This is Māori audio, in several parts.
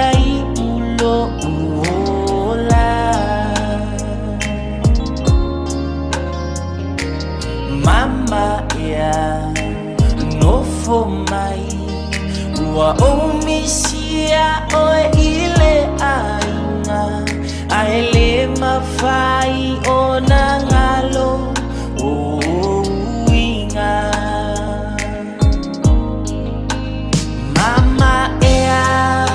ai ulo uola Mama ya nofo mai Ua omisia o ile ainga Aele mawhai o na ngalo o uinga Mama ea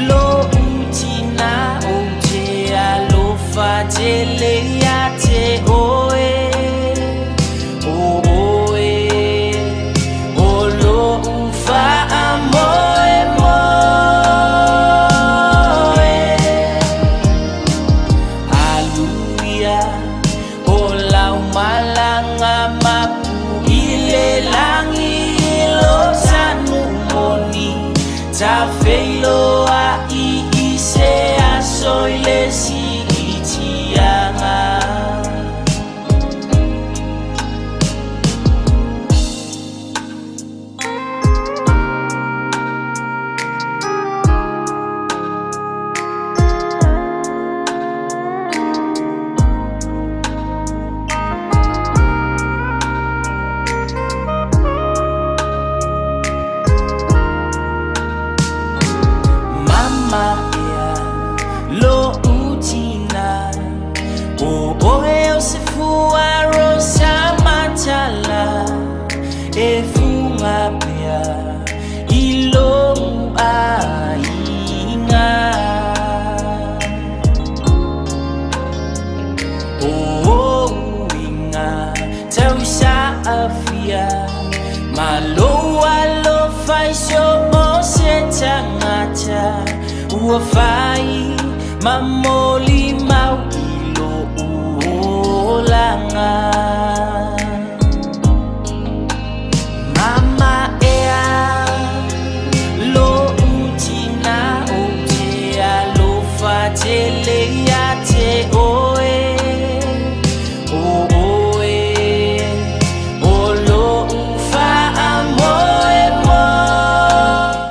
lo utina o te alofa te lea te oe O oe o lo ufa amoe moe Aluia o lau malanga mapu ile langi ilo tanu moni Ta feiloa I se aso ile si itianga Lo utina o oe o se fua rosa matala e funga pea I lo ainga o inga tau sa afia maloa lo fai so o se tangata Ua fai mamoli mau ilo uolanga Mama ea lo utina o te alofa te lea te oe O oe o lo ufa amoe moe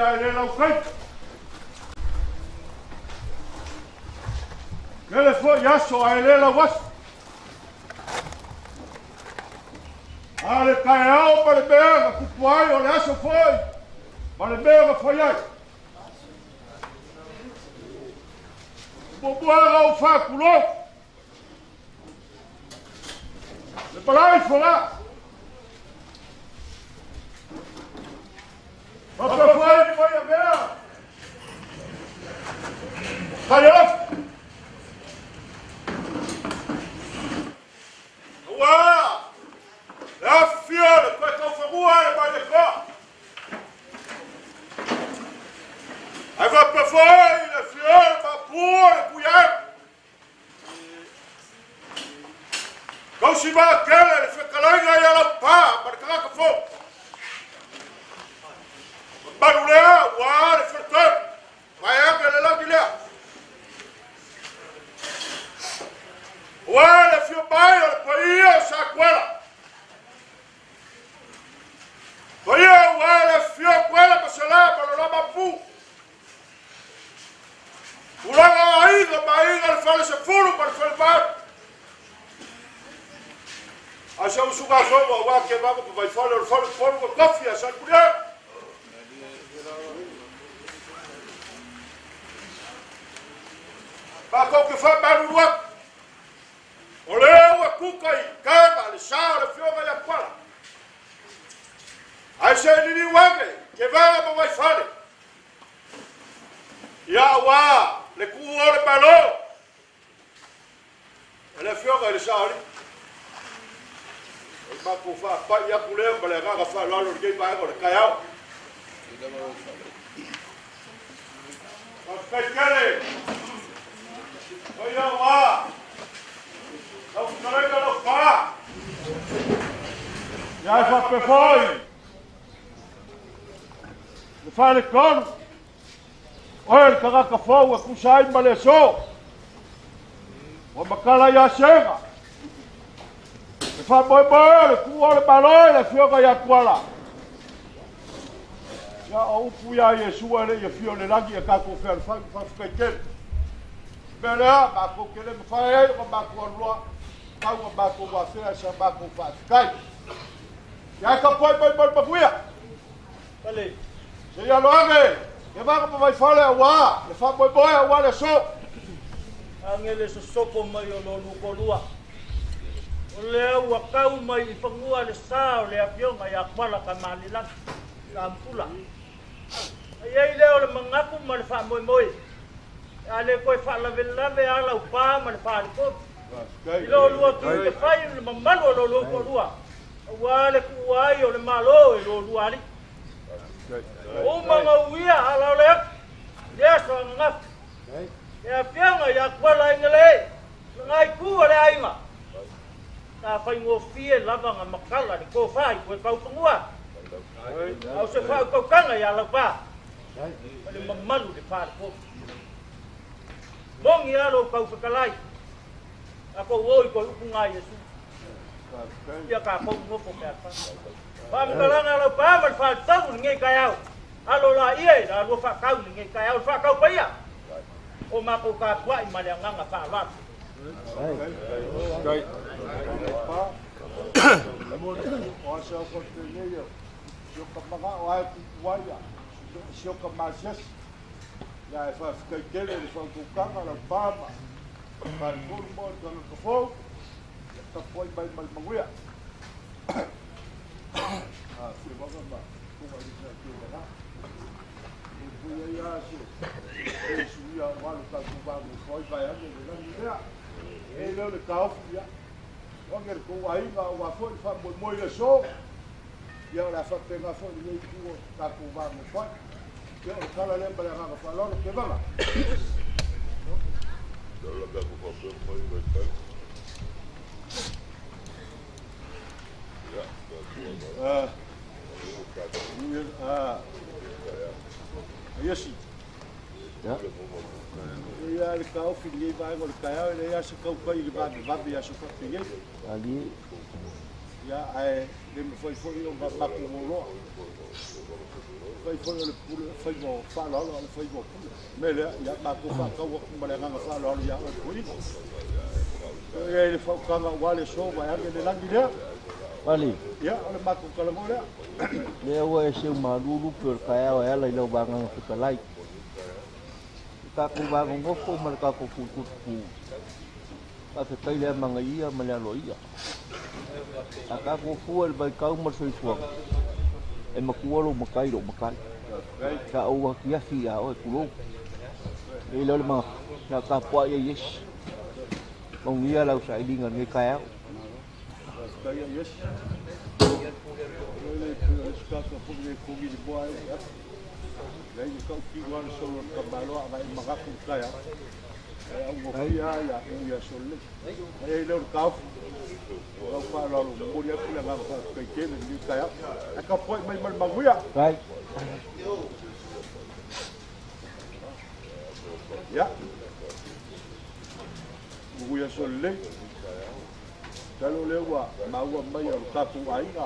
ia le lau kai. Kele fo yaso ai le lau was. Ale Taeao pa le mea kupuai o le aso foi. Pa le mea foi ai. Bobuara o whakulo. Le palai fora. Papa foi ni foi a mea. Kai off. Ua! Afioga, qual é que é o famoso, vai de cá. Aí vai para fora, Afioga, para pôr, cuidado. Como se vai aquela, ele fica lá e aí ela pá, para cá que for. Barulhar, o ar, ele fica, vai aquele lá que lhe. O ar, ele fica bem, ele põe isso, sacola. Oye, wala fio kwela pasala para la mapu. Ula aí, ga fala se furo para falvar. Acha o sugaso wa que va vai falar o falo por café essa colher. Ba ko que fa barulho. Olha o cuca aí, cama, le sara fio vai a quala. Ai se ni wage ke va ba vai fare ya wa le ku ore balo ele fioga ele sauri ba ku fa pa ya ku le ba le ga fa la lo ke ba ko le Taeao ba kale o ya wa o kare ka lo fa ya fa pe foi. Fale con oi kaga ka fo ku sai male so o makala ya chega e fa boy ku ora baloi le fioga ya kuala ya o pu ya Yesu ele ye fio le lagi ka ko fer fa ke bela ba ko ke le fa e ko ba ko lo ka ko ba ko wa fe sa ba ko fa kai ya ka boy ba fuya vale. Se ia loge, e vai para vai falar Aua, e fa boi Aua le so. Angele so sopo mai o lo luko lua. O le ua kau mai I whangua le sao le Afioga ia kwala ka malilang, ka ampula. Ai leo le mangapu ma le wha moi moi. A le koe wha lave ala upa ma le wha aliko. I lo lua ki te whai le mamalo o lo luko lua. Aua le kuai o le malo I lo lua ali. O mga uia ala le yes o ngaf ya pianga ya kwala ingele ngai ku le ainga ta fai ngo fie lava nga makala ni ko fai ko pau tungua au se fa ko kanga ya la pa le mamalu de fa ko mong ya lo pau kalai ako woi ko ku ngai Yesu ya ka ko ngo ko ka pa mkalanga lo pa ma fa tau ngai Taeao alo la ie la lo fa kau ngai Taeao fa kau pa ia o ma ko ka kwa I malianga fa la Right. O se o ko te neo yo ka manga o ai ku waia se o ka masias ya e fa ka kele le fa ku kanga la pama pa ko mo to no ko fo ta foi bai mal manguia se va ba ku va dizer que va ku ia se suia wala ka ku va mo foi vai a de e leo le kau ia o ngere ko ai nga wa fo fa mo le so ia la fa penga fo ni ku ka ku va mo foi ia kala le para ga fa lo que va no lo que ku fa mo i vai yes ja ja le kau fini vai go le Taeao ele ia se kau kai le va ia se fa fini ali ja ai le me foi o va pa ku lo fai foi le pule fai mo fa lo le fai mo pule me le ya ma ko fa ka wo ma le nga fa lo ya o puli e le fa ka wa le so va ya le langi le Wali, ya le ma ko ka le mo le le wa se ma lulu per kaya wa ya lo bangang kita lai. Ka ko bangang ko mal ka ko ku. Ka se kai le manga ia ma le lo ia. Ka ko fu el bai ka mo so suang. E makualo makai ro makai. Ka o kia fia o kulo. E lo ma na ka po ia yes. Mong ia lau sai di ngan kaya. Kaya yes. Le ska ka fu le ku gi boy. Le ka ki wa so ka malo va ma ku kaya. Au mo ia ya ia so le. E le ka Lo fa lo mo ya ku la ma ka ke ni kaya. Ka po mai ma guia. Right. Ya. Guia so le. Talo le wa ma wa mai o ka ku ai ga.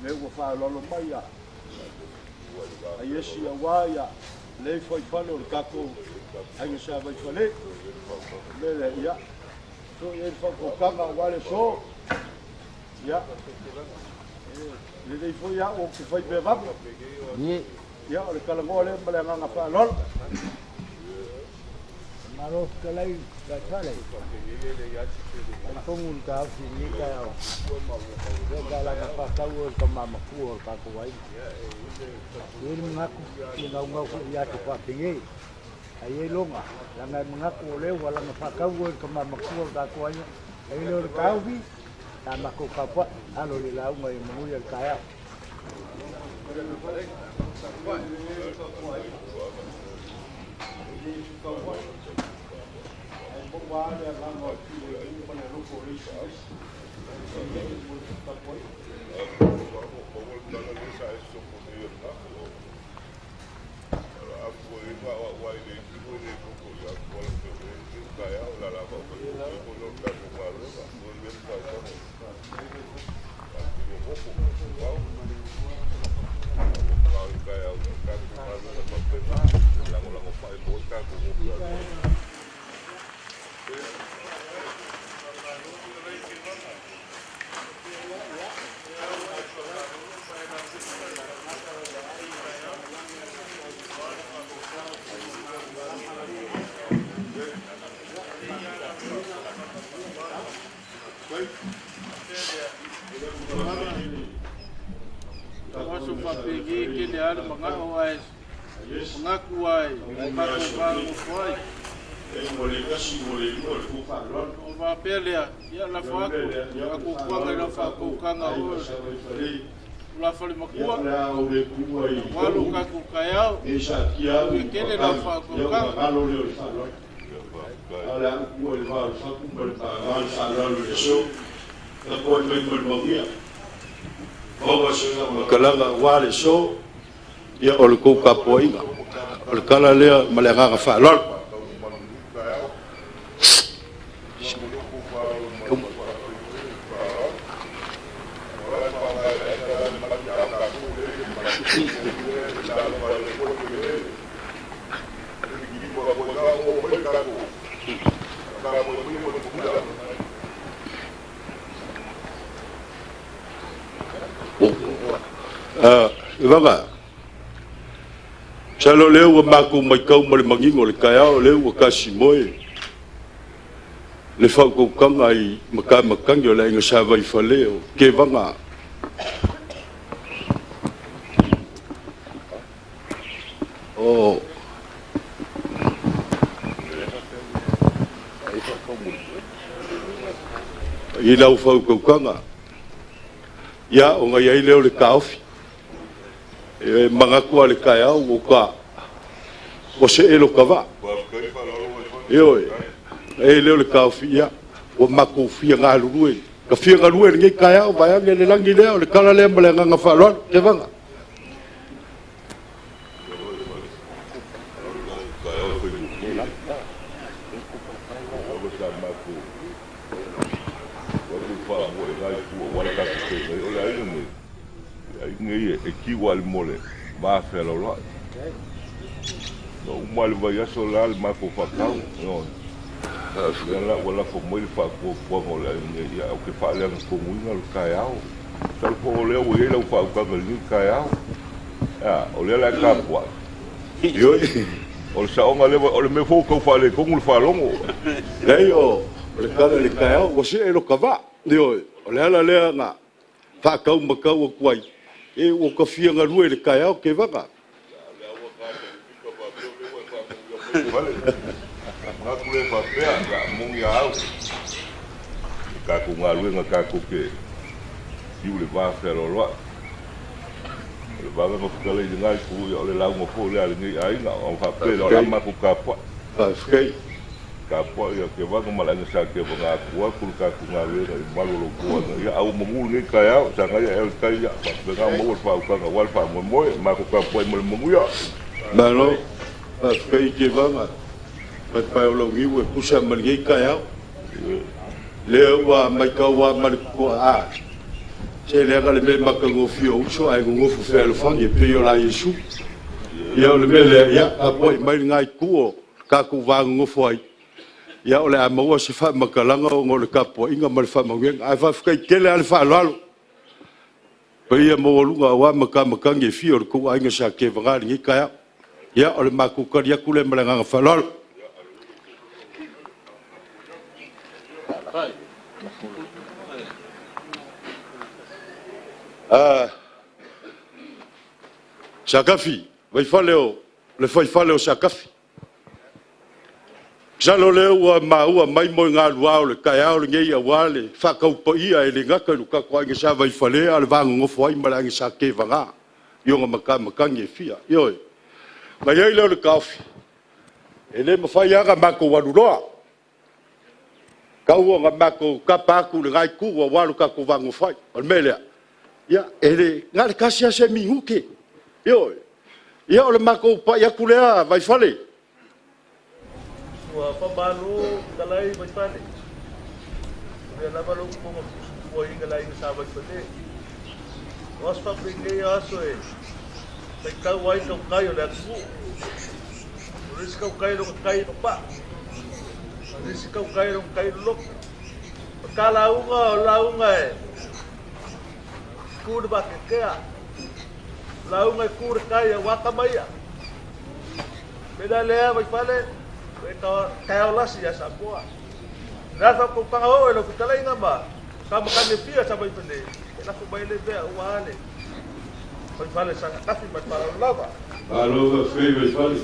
Le wa fa lo mai ya. Ai esi wa ya. Le foi fa lo ka ku ai sa vai fa le. Le ya. So e fa ko ka wa le so. Ya. Le dei foi ya o que foi be va. Ni Ya o le kala mo le ma le nga fa lo. Maros kalai ka chale. Kung ka si ni ka o. Yo kala ka pa ka o ka mama ku o ka ko ai. Ni ngaku ni ngaku ya to pa pingi. Ai longa. Langa ngaku le wala nga ka o ka mama ku o ka ko ai. Ai lo ka ubi. Tama ko ka pa alo le la ngai mu ya ka ya. Wasu papigi kini ada mengawai mengakuai mengaku kuai. Oba pelia ya la faku aku kuanga la faku kanga o la fali makua walu kaku kayao kini la faku kanga Ala ku le va sa ku per ta sa le so la po me mo dia o so na kala wa le so ya o ku ka po inga o kala le ma le ga fa lol Vanga chalo leo maku mai kau mai mangingo le kaya leo kasi moi le fa ko kanga I makango le nga sa vai faleo ke vanga oh ila u fa ko kanga ya o nga ia leo le kaofi mangaku ale kaya o ka o se elo kava yo leo le kaofia o maku fia ngalue ka fia ngalue ngi kaya o vai le langi leo le kala le male nga fa lo te vanga ngi e ki wal mole ba felo lo no mal vai aso la ma ko fa ka no wala fo mo fa ko ko la ya o que fa le ko mu no Taeao tal po le o ele o fa ka le Taeao o le la ka po yo o sa o ngale o le me fo ko fa le ko mu fa longo Ei o le kala le Taeao o se elo kava yo o le ala le nga fa ka ma ka o kwai e o ka fia nga rue le Taeao ke vaka nga kule fa pea la mungi au ka ku nga lu nga ka ku ke si le va fero lo le va nga ku le nga ku yo le la ngo fo le ali ai nga o fa pe lo la ma ku ka po okay ka po yo ke va nga la nga ke nga ku ka ku nga le ma lo ko ya au mo ngi ka ya sa nga ya el ka ya fa nga mo fa ka nga wal fa mo ma ku ka po mo ya ba lo okay ke va Pai lo ngi we pusa man ngi Taeao le wa mai ka wa man ko a se le ga le me ma ka ngo fio so ai ngo fu fe le fang e pe yo la yesu ya le me le ya a poi mai ngai ku ka ku va ngo foi ya ole a mo se fa ma ka langa ngo le ka po inga mal fa ma ngi ai fa ka ke le al fa lo pe ya mo lu ga wa ma ka ngi fio ku ai nga sa ke va ngi Taeao ya ole ma ku ka ya ku le ma nga fa lo Shakafi, vai faleo, le foi faleo Shakafi. Jalo le ua mai mo ngā luao le Taeao le ngei awa le whakau po ia e le ngaka luka kwa inga sa vai falea le vangu ngofo ai mara inga sa ke vanga. Ionga makangi e fia. Ioi, mai ei leo le kaofi. E le mawhai aga mako waruroa. Kau nga mako kapaku le ngai ku wa walu ka ko vangu fai. O melea. Ya, ele ngale kasi se minguke. Yo. Ya ole mako pa ya kulea vai fale. Wa pa balu dalai vai fale. Ya la balu ko mo inga lai sa vai fale. Was pa bringe aso e. Sai ka wai no kai ole ku. Risca kai no kai pa. Risca kai no kai lo. Ka launga e. Ku de ba ke a. Launga ku de kai wa ta mai. Beda le vai fale. Ito Taeao lasi ya sa po. Nasa ko pa ho lo kutalay nga ba. Sa makanya pia sa bay pende. Ela ko bay le be wale. Bay fale sa kasi mas para lava. Aloga fei fale.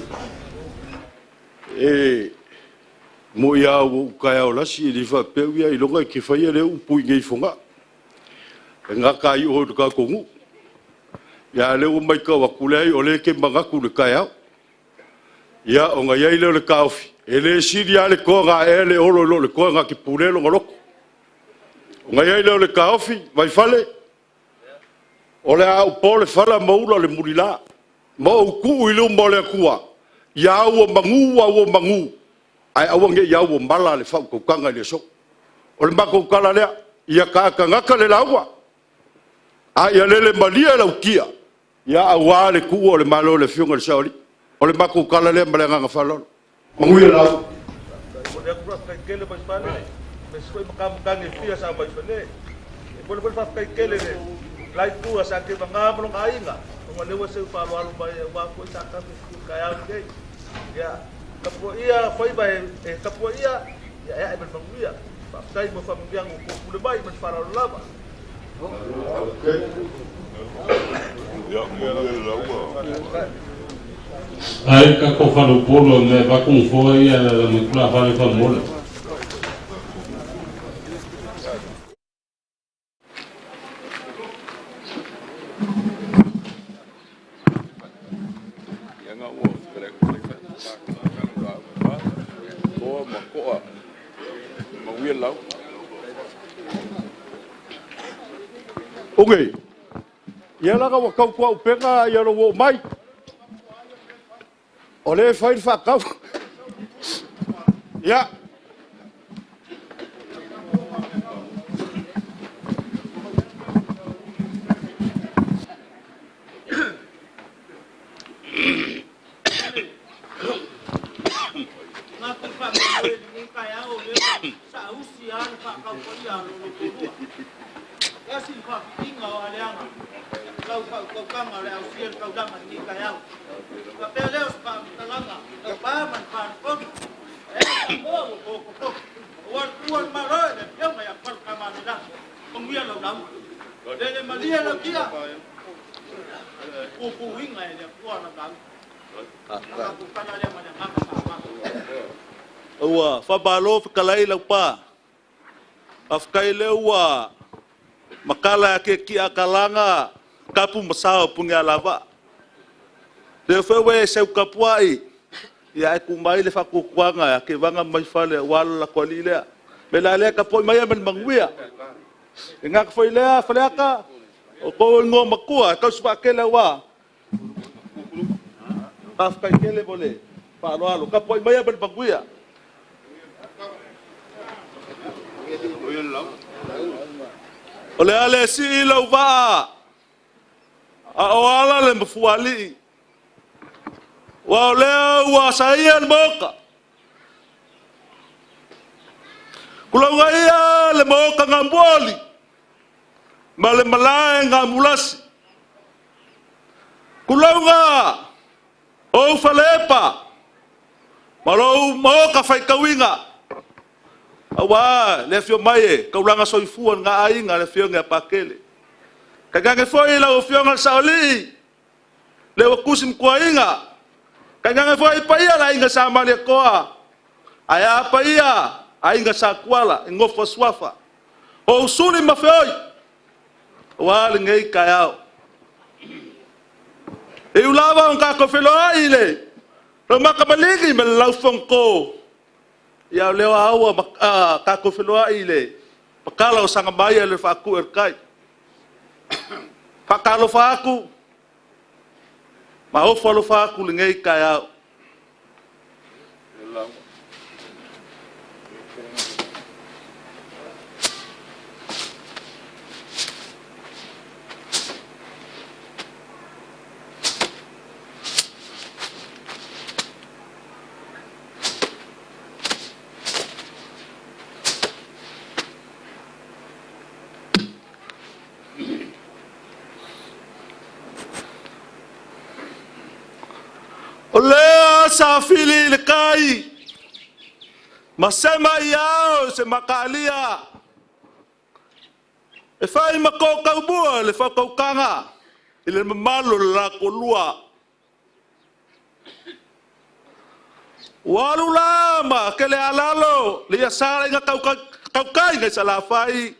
Mo ia o Taeao lasi di fa pe ia i longa ki fa ia le u pui ngai fonga. Nga kai o ka kongu. Ya le o mai ka wa kulei o le ke mangaku le Taeao. Ya o nga ia le kaofi. Ele siria le konga ele olo le konga ki pulelo ngoloko. O nga ia le kaofi vai fale. O le au pole fala maula le mulila. Mo ku ilu mo le kua. Ya o mangu. Ai awange ya o mala le fa ko kanga le so. O le mako kala le ia ka ngaka le lawa. Ai le malia la ukia. Ya awa le ku o le malo le fionga le saoli. O le mako kala le malenga nga falolo. Manguia la. O le ku fa kele bay fale. Mes ko makam ni pia sa bay fale. E pole fa kele le. Lai ku sa ke banga mo nga inga. O le wa se Faaaloaloga bay wa ko sa ka Taeao ke. Ya. Kapo ia foi bay kapo ia ya e ben manguia. Fa kai mo fa mangiang ko le bay men Faaaloaloga. ya mo Ai ka ko fa no polo me va con foi a mi kula fa le fa mola. Okay. Ia la wa kau kwa upenga ia lo mai. Ole fai fa kau. Ya. kau ia lo tua. Ya si fa pinga o aleanga. Kau kanga le au sier kau dama ni kayau. Ka peleos pa talanga. Kau pa man pa pon. Wan maroy le yo mai apal kamanila. Pengwia lo dam. Dele malia lo kia. Ku hinga le kuar na dam. Aku kana le mana ngaka. Aua, whabalo whikalai lau pā. Awhkai leo ua makala ke ki a kalanga kapu masao pungi alawa. Leo whewe seu kapuai. Ia e kumai le whakukuanga ke wanga mai whale wala la kwa lilea. Me la lea kapoi mai amen manguia. E ngā kawhai lea whaleaka. O kou ngō makua, kau supa ke lea wā. Awhkai ke le mole. Faaaloalo, kapoi mai amen manguia. O le ale si ilau waa a o ala le mafuali wa o lea ua saia le moka kulaunga ia le moka ngā mboli ma le malae ngā mulasi kulaunga o falepa ma lo moka whaikawinga awa le fio mai ka ulanga soifua nga ainga le fio nga pakele ka gange foi la o fio nga sauli le o kusim ko ainga ka gange foi paia la inga sa male koa aya paia ainga sa kwala ngofo swafa o suli mafoi wa le ngai kayao e ulava nga ko felo ile lo makabaligi me lau fonko ia leo aua ka ko feloa ile pakala o sanga mai le faku erkai pakalo faku ma o falo faku ngei kaya Olea sa fili le kai masema iao se makalia e fai mako kaubua le fakau kanga ile mamalo la kolua walu lama kele alalo le yasara nga kau kai nga sala fai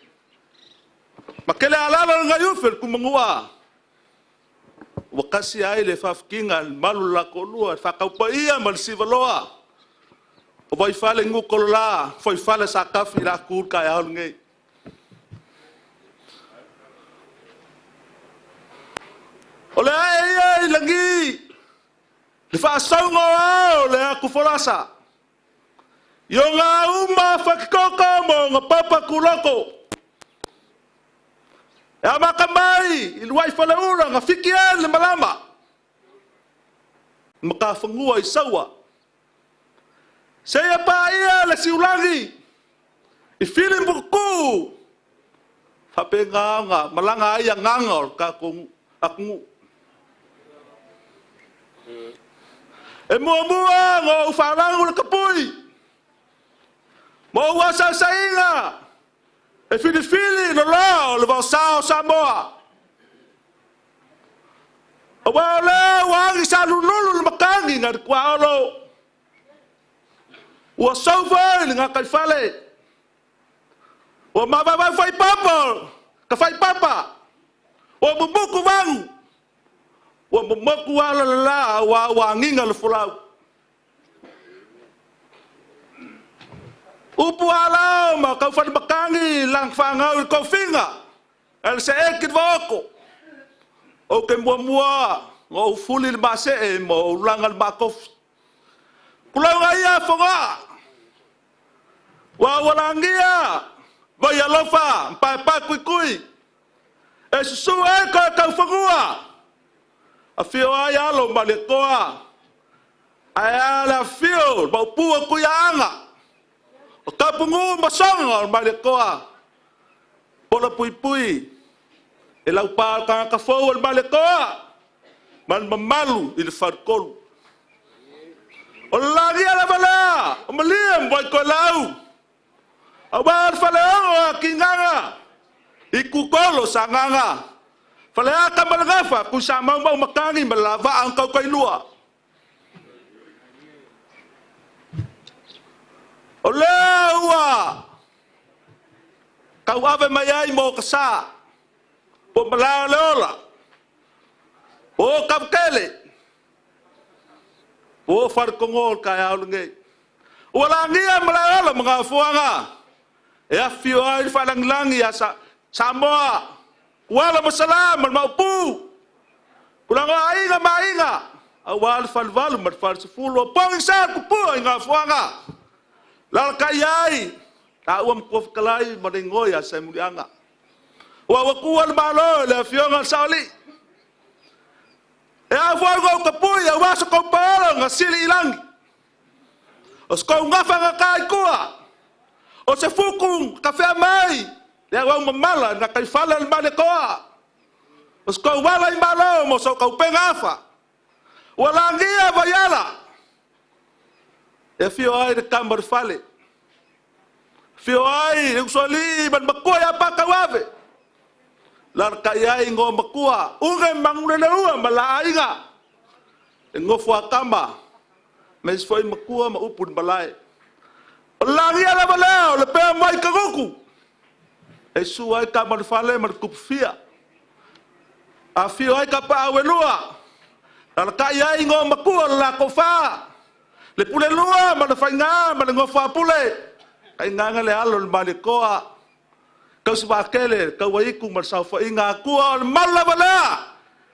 makele alalo nga yufel kumangua wakasi ai le fafkinga malu la kolua fakaupaia mal sivaloa o vai fale ngukola foi fale sakafi la kur ka ya ngai ole ai langi le fa songo le aku forasa yo nga uma fakiko mo nga papa kuloko ya makamai ilwai fale ura nga fikian le malama makafangua isawa saya pa ia le siulangi ifilim buku fapenga malanga ia ngangor ka kung aku e mua ngo ufarangu le kapui mo wasa sainga e fili no lao le vasao Samoa o wale wangi sa lulu le makangi nga kwa olo wa sauva nga kai fale wa mababa fai papa ka fai papa wa bubuku wang wa bubuku ala wa wangi nga le fulau upu ala ma kau fai makangi lang fangau ko finga el se ekit voko o ke mua ngo fuli le base e mo langal bakof kulau ia fonga wa walangia boya lofa pa kui e su e ka fangua afioga ia lo malekoa aya la fio ba pu ku yanga o ka pungu masonga male koa. Pola pui-pui. E lau pā ka fau male koa. Man mamalu i le wharkolu. O lagi ala wala. O maliam boy ko lau. O wār whaleongo a ki nganga. I kukolo sa nganga. Whalea ka malagafa ku sa mau makangi malava ang kau kailua. O lea ua. Kau ave mai ai mo kasa. Po malaa leola. O kapkele. O wharkongol kai aulunge. O langia malaola mga fuanga. E afio ai whalanglangi asa Samoa. Wala masalam maupu. Kulang ainga mainga. Awal falvalu matfal sefulo. Pong isa kupu inga fuanga. Lal kayai. Tawam kof kalai maringoya sa mulianga. Wawakuan malo le Afioga sauli. E afuago kapuy awaso ko palo nga sili ilang. Os ko ngafa nga kai kuwa. O se fukung kafe mai. Le awang mamala na kay falal male koa. Os ko wala malo mo so ko pengafa. Wala ngia bayala. E fio ai de kambar fale. Fio ai usoli ban makoya pa kawave. Lar kayai ngo makua. Unge manguneleua malaiga. Ngo fua kamba. Mes foi makua maupun balai. Langi ala balao le pe mai kagoku. E suai kamar fale mar kupfia. A fio ai kapa awelua. Lar kayai ngo makua la kofa. Le pule lua ma le fainga ma le ngofa pule. Kai nganga le alo le malikoa. Kau sebakele kau waiku Masiofo inga kual malabala.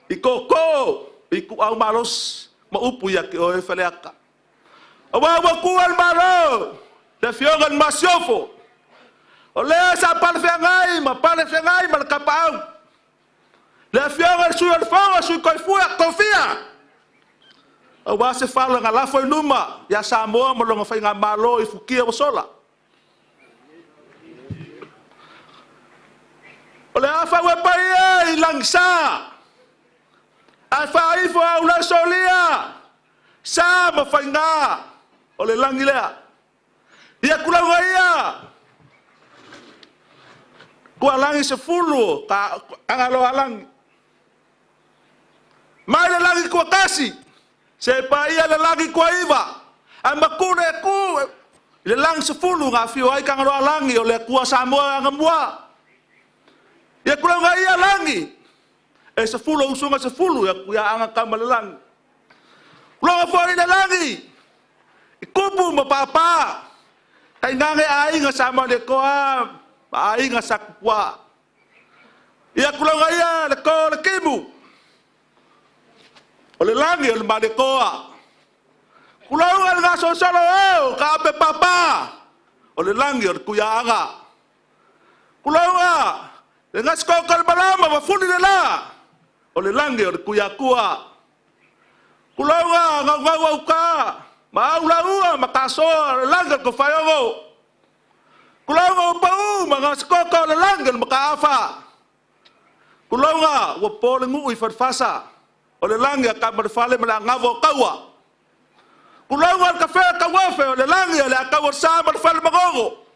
Ikoko iku au malos maupu ya ke oe faleaka. Awa kual malo. Le fiogan Masiofo. Ole sa palfengai ma palfengai mal kapau. Le fiogan sual fonga su koifua kofia. Awa se fala ngala foi numa ya Samoa molonga fainga malo ifukia bosola. Ole afa wepai langsa. Afa ifo aula solia. Sa mafainga. Ole langilea. Ia kulanga ia. Kua langi sepuluh ka angalo alang. Mai le langi kua kasi. Sepa ia le langi kua iwa. Amakune ku le langi sepuluh ngafio ai kangalo alangi ole kua Samoa ngamua. Ya kulang ia langi. Sepuluh usunga sepuluh ya kuya anga kamalalang. Kulang fori na langi. Ikupu mapapa. Kay nange ai nga sama de koa. Ai nga sakwa. Ya kulang ia le ko le kibu. Ole langi ole ma de koa. Kulang nga sosolo ka pe papa. Ole langi ole kuya anga. Kulang dengan skokal balama mafuni nila. Ole langi or kuyakua. Kulawa ngawau ka. Maula ua makaso langal ko fayogo. Kulawa pau mga skokal langal makaafa. Kulawa wapole ngui farfasa. Ole langi akamar fale malangavo kawa. Kulawa kafe kawafe ole langi ole akawar samar fale magogo.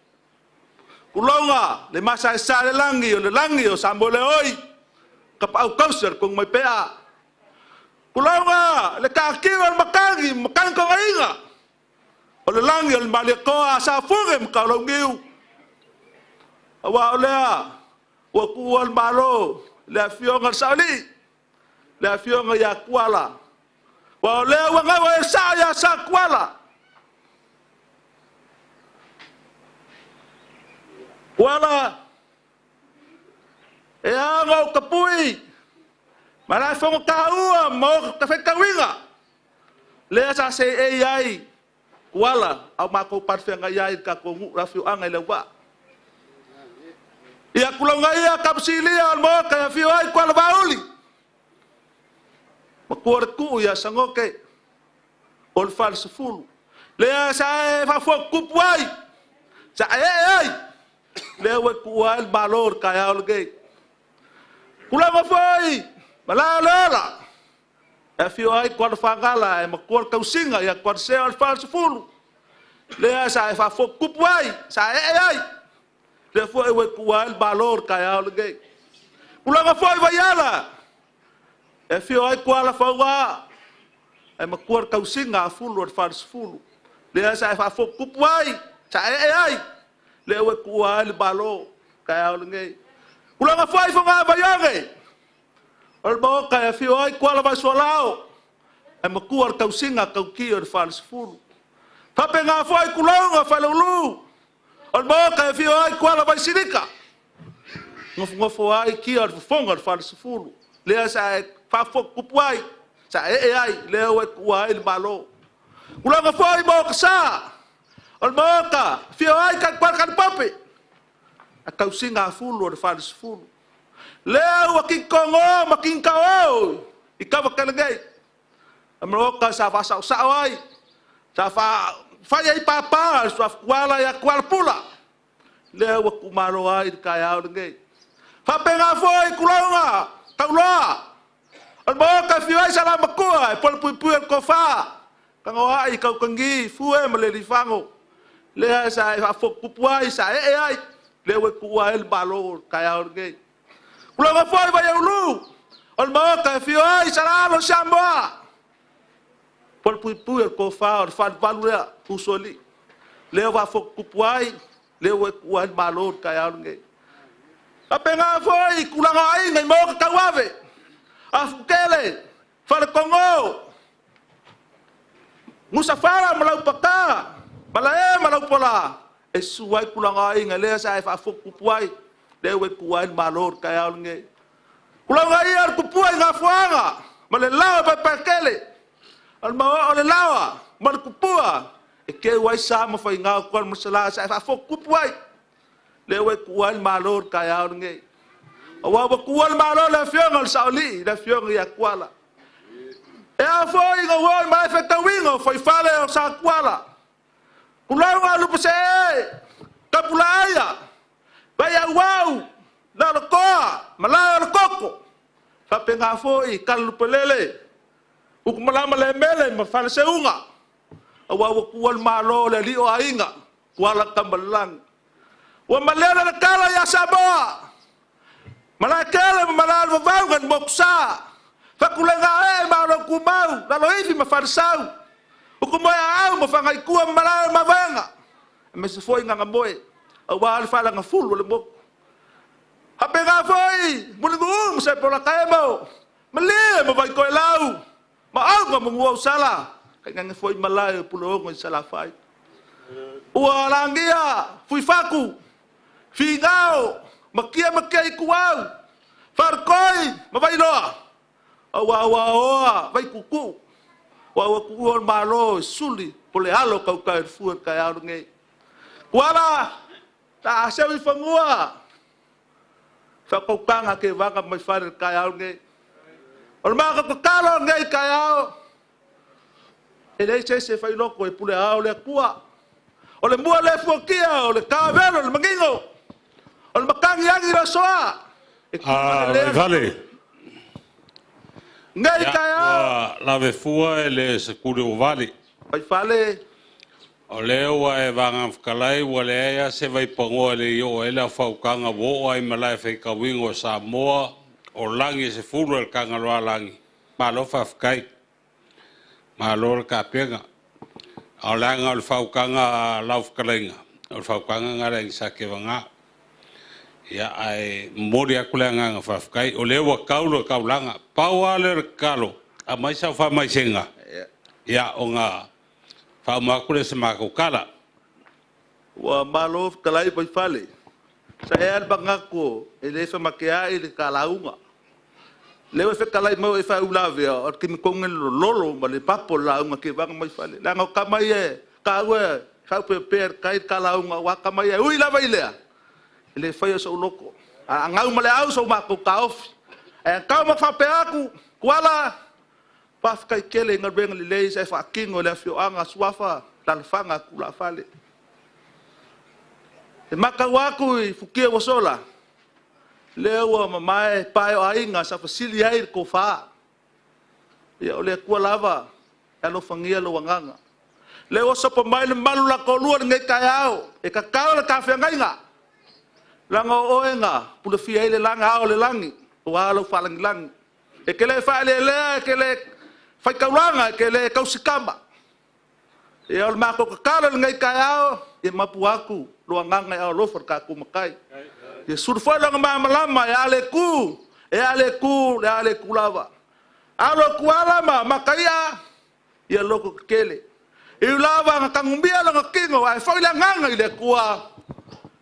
Kulonga le masa sa le langi o sambole oi kapau kauser kung may pea. Kulonga le kakiro makangi makang ko ainga. O le langi o malikoa sa fugem kalongiu. Awa olea wa kual malo le Afioga sauli. Le Afioga ya kuala. Wa olea wa ngawa sa ya sa kuala. Wala e anga kapui malai fongo kaua mo ka fe kawinga le sa se ai wala au mako parfenga ai ka ko rafio anga le wa ia kulonga ia kapsilia mo ka fio ai kwala bauli makor ku ya sangoke ol falseful le sa fa fo kupuai sa ai le we kual balor kaya lagi kula foi malala Afioga kwal fangala e makual kausinga ya kwal se al falso fulu le sa fa fo kupuai sa ai le foi we kual balor kaya lagi kula foi vayala Afioga kwal fawa e makual kausinga fulu al falso fulu le sa fa fo kupuai sa ai le we kual balor kaya lagi kula foi fanga bayange Al bawa kaya Afioga kuala basolao, e makuar kausinga kaukio de fals fulu. Tapi nga foi kulonga falulu. Al bawa kaya Afioga kuala basirika. Ngofo ai kia de fonga de fals fulu. Lea sa fa fok kupuai, sa ai lea kuai balo. Kulonga foi bawa kasa. Al bawa ka Afioga kan kan papi. A kausinga fulu de fals fulu. Leo waking kongo making kao ikaw kalagay amroka sa fa sa sawai sa fa faya papa sa kwala ya kwal pula leo kumalo ai kaya ngay fa penga foi kulonga tawla alboka fiai sala makua pol pupuel ko fa kangoa ikaw kangi fue maleli fango leo sa fa fok pupuai sa ai leo kuael balor kaya ngay Kulonga foi vai ulu. Al maka Afioga saralo samba. Pol puipu ko fa fat valua usoli. Leo va fok kupuai, leo kuan balor kaya nge. Apenga foi kulanga ai ngai mo ka kawave. Afukele fal Kongo. Musafara malau paka. Malae malau pola. Esuai kulanga ai ngai leo sa fa fok kupuai. Dewe kuan malor kaya nge kulanga iar kupuai nga fuanga malelawa pa pakele almawa olelawa mal kupua ke wai sa ma fai nga kuan masala sa fa fok kupuai dewe kuan malor kaya nge awa kuan malor la fianga sauli la fianga ya kuala e foi nga woi mai fa tawingo foi fale sa kuala kulanga lu pase kapulaya Baya wow, na lokoa, malaya lokoko. Fape nga foi kalupelele. Uk malama le mele mafale seunga. Awa kual malo le lio ainga. Kuala kambalang. Wa malele na kala ya saboa. Malakele malal vavangan moksa. Fakulenga malo kumau, lalo ifi mafale sau. Ukumoya au mafangai kuam malal mavanga. Mese foi nga ngamoe. Awal fala nga full wala mo. Hape nga foi, mulung sa pola kaya mo. Mali mo vai ko lau. Maaw nga munguaw sala. Kaya nga foi malayo pulo ng sala fai. Uwalangia, fui faku. Fingao, makia ikuaw. Farkoy, mabay loa. Awa, vai kuku. Wawa kukuon malo, suli. Pole-alo kau kaya fuan kaya ngay. Kuala, ta sewi fangua fa ko kanga ke vaga mai fare kaya nge or ma ko kalo nge kaya ele se fa ilo ko pule a ole kua ole mua le fokia ole kavelo le mangingo ole makangi yangi ra soa vale nge kaya la ve fua ele se kure o vale ai fale o leo e vanga whakalai wa lea se vai pangoa le o ela whaukanga wo ai malai whaika wingo Samoa o langi se furu el kanga loa langi malo whafkai malo le ka penga o langa o whaukanga lau whakalainga o whaukanga ngara i sake wanga ia ai mori akuleanga nga whafkai o leo wa kaulo kaulanga pauale le kalo a mai sa whamaisenga ia o ngā fa makule se makukala wa malo kalai pai fale sa el bangako ele fa makia ele kalaunga le fe kalai mo e fa ulave o ki mkongen lolo male papo launga ke bang mai fale la ngo kamai e ka we fa per kai kalaunga wa kamai e ui lava ile ele fa yo so loko a ngau male au so makukaof e ka ma fa pe aku kuala Paf kai kele ngal beng le se fa kingo le Afioga suafa tal fanga kula fale. E makau aku I fukia wasola. Lea ua mamae pae o ainga sa fasili ai ko faa. Ia o lea kua lava. Alo fangia lo wanganga. Lea o sopa mai le malu la kolua le ngai Taeao. E kakao le kawhia ngainga. Langa o oenga. Pula fia le langa ao le langi. O alo whalangi langi. E ke le whae le lea, e ke le whai kauranga, e ke le kausikamba. E o le mako kakao le ngai Taeao. E mapu aku. Lo wanganga e ao lofar ka kumakai. E surfoi langa mamalama. E ale ku. E ale ku. E ale ku lava. Alo kualama. Makaia. Ia loko kele. I lava nga kangumbia langa kingo. Ai whai le nganga I le kua.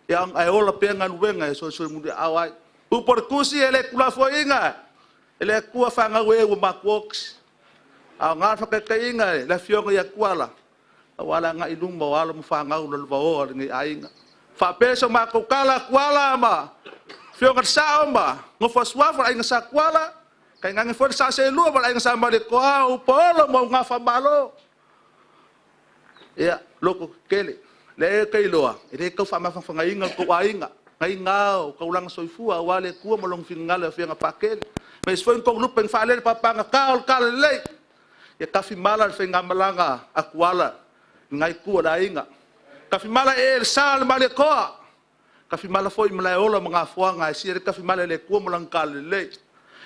Ia ai ola pia ngaluwenga. E so muri awai. Upor kusi e le kula foi inga. E le kua whanga ue ua makwoks. A ngā whakakai inga e. Le Afioga ia kuala. A wala nga ilumba wala mu whanga ula luwa oa ringi ainga. Whapeso mako kala kuala ma. Afioga sao ma. Ngofa suafa ainga sa kuala. Kai ngangi fo sa se lua bala ainga sa mare koa upolo mo nga famalo. Ia loko kele. Le kai loa. Ere kau fa mafanga inga ko ainga. Ngai ngao kau lang soifua wale kua molong fingala fianga pakele. Mas foi ko lupeng fa le papanga kaol kalele. Ya kafi mala finga malanga akwala. Ngai kua da inga. Kafi mala e sal male koa. Kafi mala foi mala ola mga fuanga si kafi mala le kua molong kalele.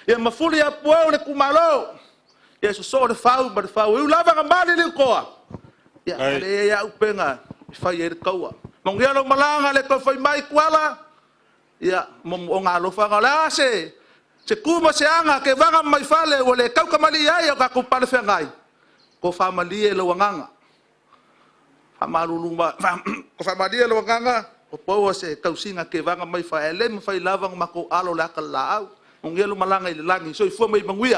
Ia mafuli ya puau le kumalo. Ia so de fau ba de fau. U lava ngamali le koa. Ia ale ya upenga fai er kaua. Mongia lo malanga le ko fai mai kuala. Ia mom onga lo fa ngala se. Se kuma se anga ke vanga mai fale o le kau kamali ai o ka ku pale fengai. Ko fa mali lo wanganga. Fa maluluma ko fa mali lo wanganga. Ko po se kau singa ke vanga mai fa ele me fai lava mako alo la kala. Ngelo malanga I le langi so ifo mai manguia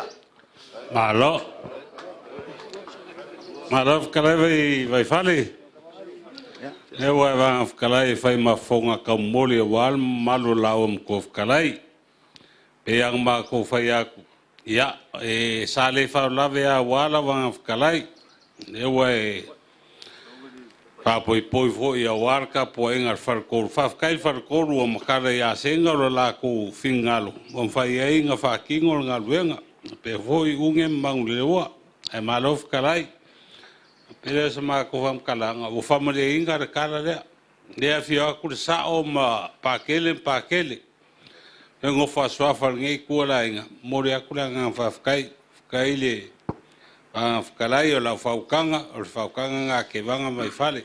malo vai fale e wa va kalai fai mafonga ka mole wal malu laum ko kalai e ang ma ko fai aku ya e sale fa lave a wala va kalai e wa pa poi fo ia warka po engar far ko fa kai far ko o makara ya senga lo la ko fingalo on fa ia inga fa kingo nga luenga pe foi unge mang lewa e malof kalai pe se ma ko fam kalanga o famile inga kala le afio ku sa o ma pakele e ngo fa swa far ngi ko la inga mori akula nga fa kai le kalai o la faukanga nga ke vanga mai fale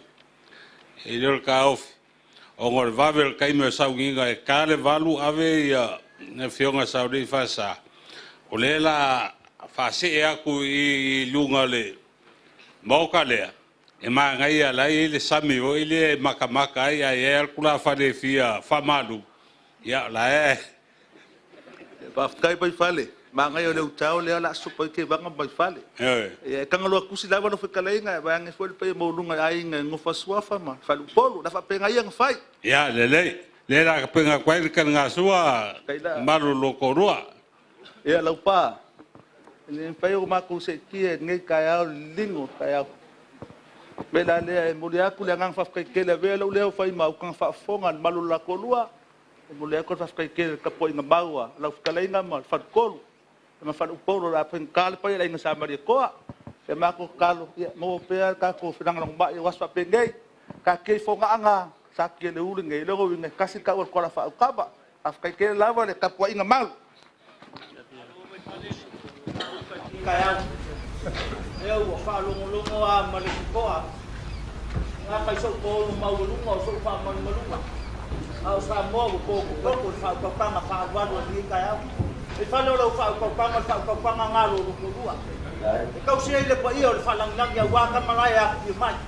e le ka of o ngor vavel kai me sauginga e kale valu ave ia ne fionga saudi fasa o le la fase e aku I lunga le moka le e ma ngai ala ile sami o ile makamaka ai ai kula fale fia famalu ya la e pa kai pai fale ma ngai o le utao le ala supa ke vanga pai fale e kangalo kusi lava no fikalenga ba ngai foi pe mo lunga ai ngo fasua fama falu polo da fa penga ia fai ya le la penga kwai kan nga sua malu lokorua e la pa ne pai o ma ku se ki ngai Taeao lingo Taeao bela le mo le aku le ngang fa ke le velo le fai ma kan fa fonga malu la kolua mo le ko fa ke ka po inga baua la fikalenga ma fa kolu ma fa polo la pen kal pa ia sa mari koa e ma ko kalo mo pe ka ko finang long ba was pa pengei ka ke fonga anga sa ke le ulu ngai lo ngai kasi ka ko la fa ka ba af kai ke lava le ka po inga mal kaya eu Faaaloaloga a malikoa nga kai so ko maulunga so fa malunga au sa mo ko fa pa ma fa walu ni kaya e fa lo fa pa ngalo ko dua e kau se le pa io fa lang ya wa ka malaya I mai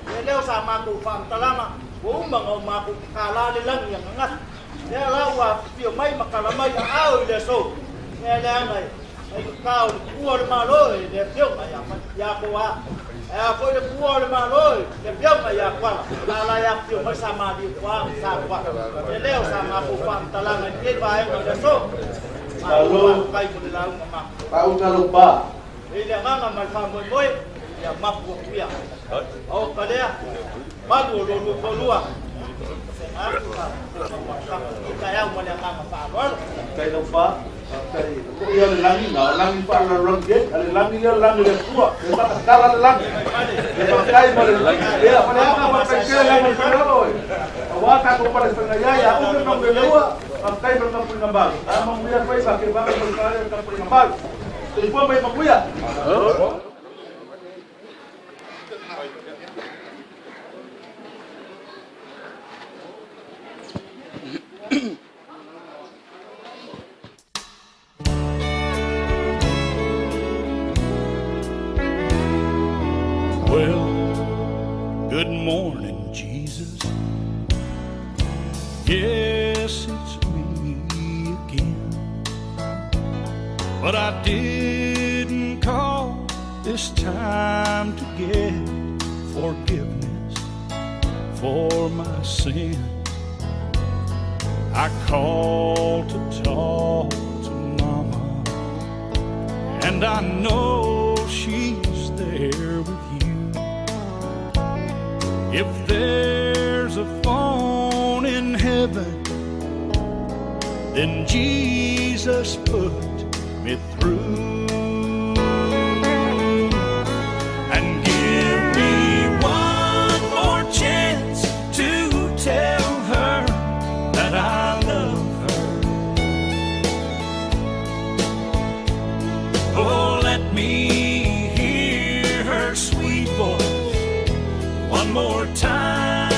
e leo sa ma ko fa talama o ma ko kala le lang ya ngat e la wa pio mai makala mai au le so e le mai e kau kuor malo de pio ya ko wa e foi de kuor malo de pio ya kwa la ya pio mai sa ma di kwa sa kwa e leo sa ma ko fa talama e va e le so Alô, vai por lá uma mapa. Pau na lupa. Ele mama mal famo moi, ya mapu pia. O kalea, malu lo lua. Taeao mo le kanga Faaaloalo. Kai no fa, kai ko ia le langi na langi pa la langi, ale langi le langi le tua, le pa kala le langi. Le pa kai mo le langi. Ya, pa ya ka pa kai langi pa lo. Awa ka ko pa le ngaya ya, o ke no le lua, pa kai pa ka pun ngambal. Ama muya pa ba ke ba ka pun ngambal. Te po mai pa kuya. Well, good morning, Jesus. Yes, it's me again. But I didn't call this time to get forgiveness for my sin. I called to talk to Mama, and I know she's there with you. If there's a phone in heaven, then Jesus put me through. And give me one more chance to tell her that I love her. Oh, let me hear her sweet voice one more time,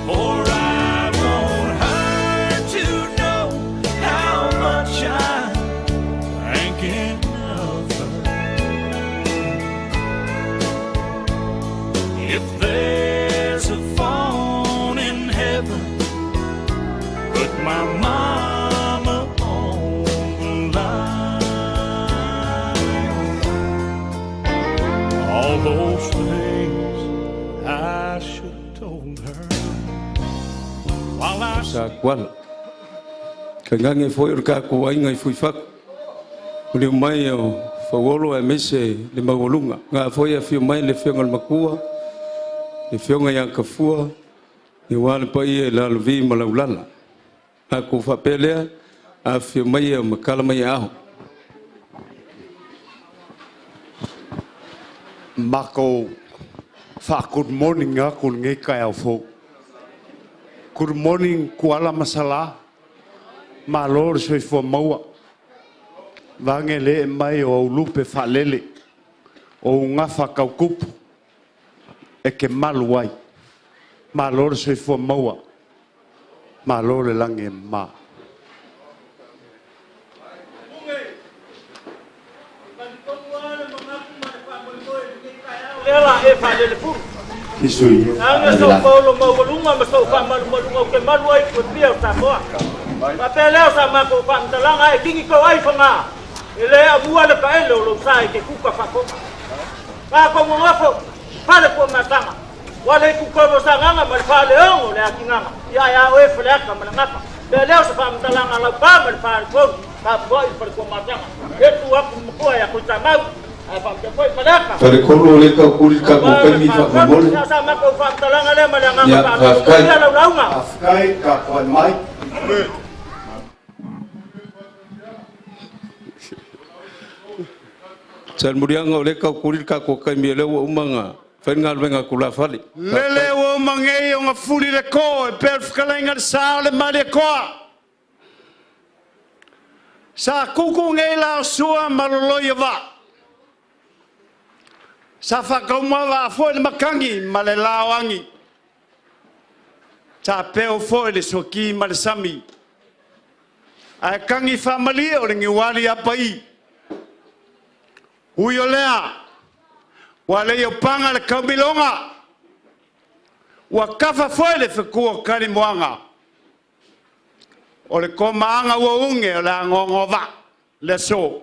for I want her to know how much I'm thinking of her. If there's a phone in heaven, put my mama on the line. All those things I should have told her while I Sa kuala. Ka ngange foi o ka ko ai ngai fui fak. O le mai o fawolo e mese le magolunga. Nga foi a fio mai le fio ngal makua. Le fio ngai ka fua. Ni wale pa ie la luvi malaulala. A ko fa pelea a fio mai o makala mai aho. Mako fa good morning aku ngai kai au fo. Good morning kuala masala. Ma lor soi fo maua. Vangele mai o lupe fa lele. O ngafa kaukupu. E ke maluai. Ma lor soi fo maua. Ma lor lange ma. Ela e fale le fu. Isui. Anga so polo maulunga ma so fa malunga ke malu ai ko pia ta moa. Ma pelea sa ma ko fa ntalanga e kingi ko ai fanga. Ele abua le ka ele lo sai ke kuka fa ko. Pa ko mo ngafo. Fale ko matanga. Wale ku ko mo sanga ma fale o le akinga. Ya o e fale ka ma ngapa. Pelea sa fa ntalanga la pa ma fa ko. Pa boy fa ko matanga. E tu aku mo ya ko tamau. Fare kolo le ka kuri ka ko kami fa mabole. Ya Afkai ka kon mai. Sal murianga le ka kuri ka ko kami le wo umanga. Fa ngal venga kula fali. Lele wo mangai o ngafuri le ko e per fkalenga sa le male ko. Sa kuku ngai la sua malolo yava. Sa whakauma wa fo le makangi ma le lawangi. Sa peo fo le soki ma le sami. Ai kangi famali o le ngiwali apai. Ui o lea. Wa le o panga le kaubilonga. Wa kafa fo le whakua kari moanga. O le komaanga ua unge o le angongova. Le so.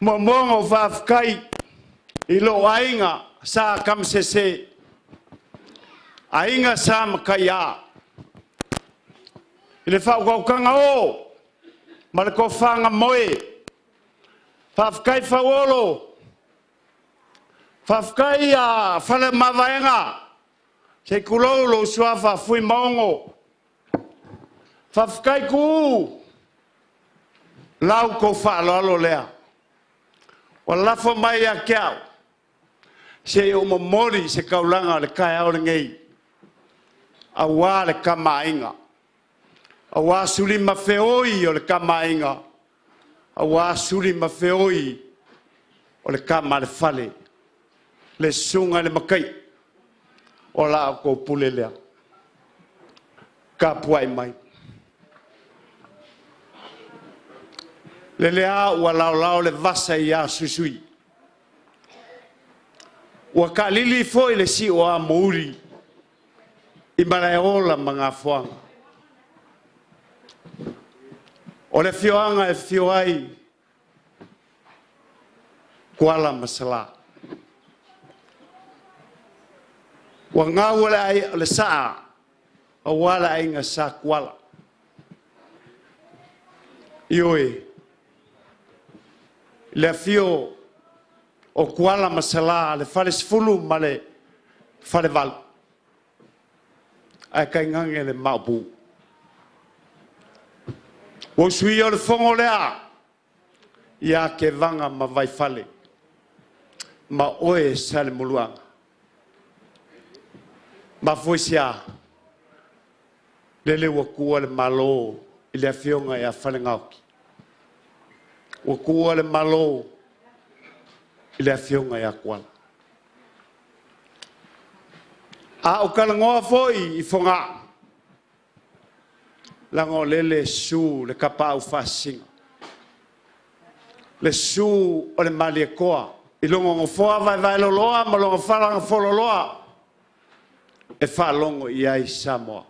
Momongo vafkai ilo ainga sa kamsese ainga sa makaya ile fa go kanga o malko fanga moe vafkai fawolo Whafkai a whale mawaenga. Se kulou lo suafa fui maongo. Whafkai ku. Lau ko whaaloalo lea. Wa lafo mai a kiao. Se o mori se kaulanga le kai au le ngei. Aua le kamainga. Aua suli mawheoi o le kamainga. Aua suli mawheoi o le kama le fale. Le sunga le makai. O la ko pulelea. Ka puai mai. Le lea ua lao le vasa ia susui. Ua ka lili foi le si o a mouri. I maraeola mga fuanga. O le fioanga e fioai. Kuala masala. Ua ngau le saa. A wala inga sa kuala. Ioe. Le fio o kuala masala le fale sfulu ma le fale val. Ai kai ngange le maupu. O sui o le fongo lea. Ia ke vanga ma vai fale. Ma oe sale muluanga. Ma foisia. Lele wakua le malo. Ile afionga ia fale ngauki. Wakua le malo. Ile afionga ia kuala. A o kalangoa foi I fonga. Lango lele su le kapa au fasinga. Le su o le mali koa. I longo ngofoa vai loloa ma longo falanga fololoa. E fa longo I ai Samoa.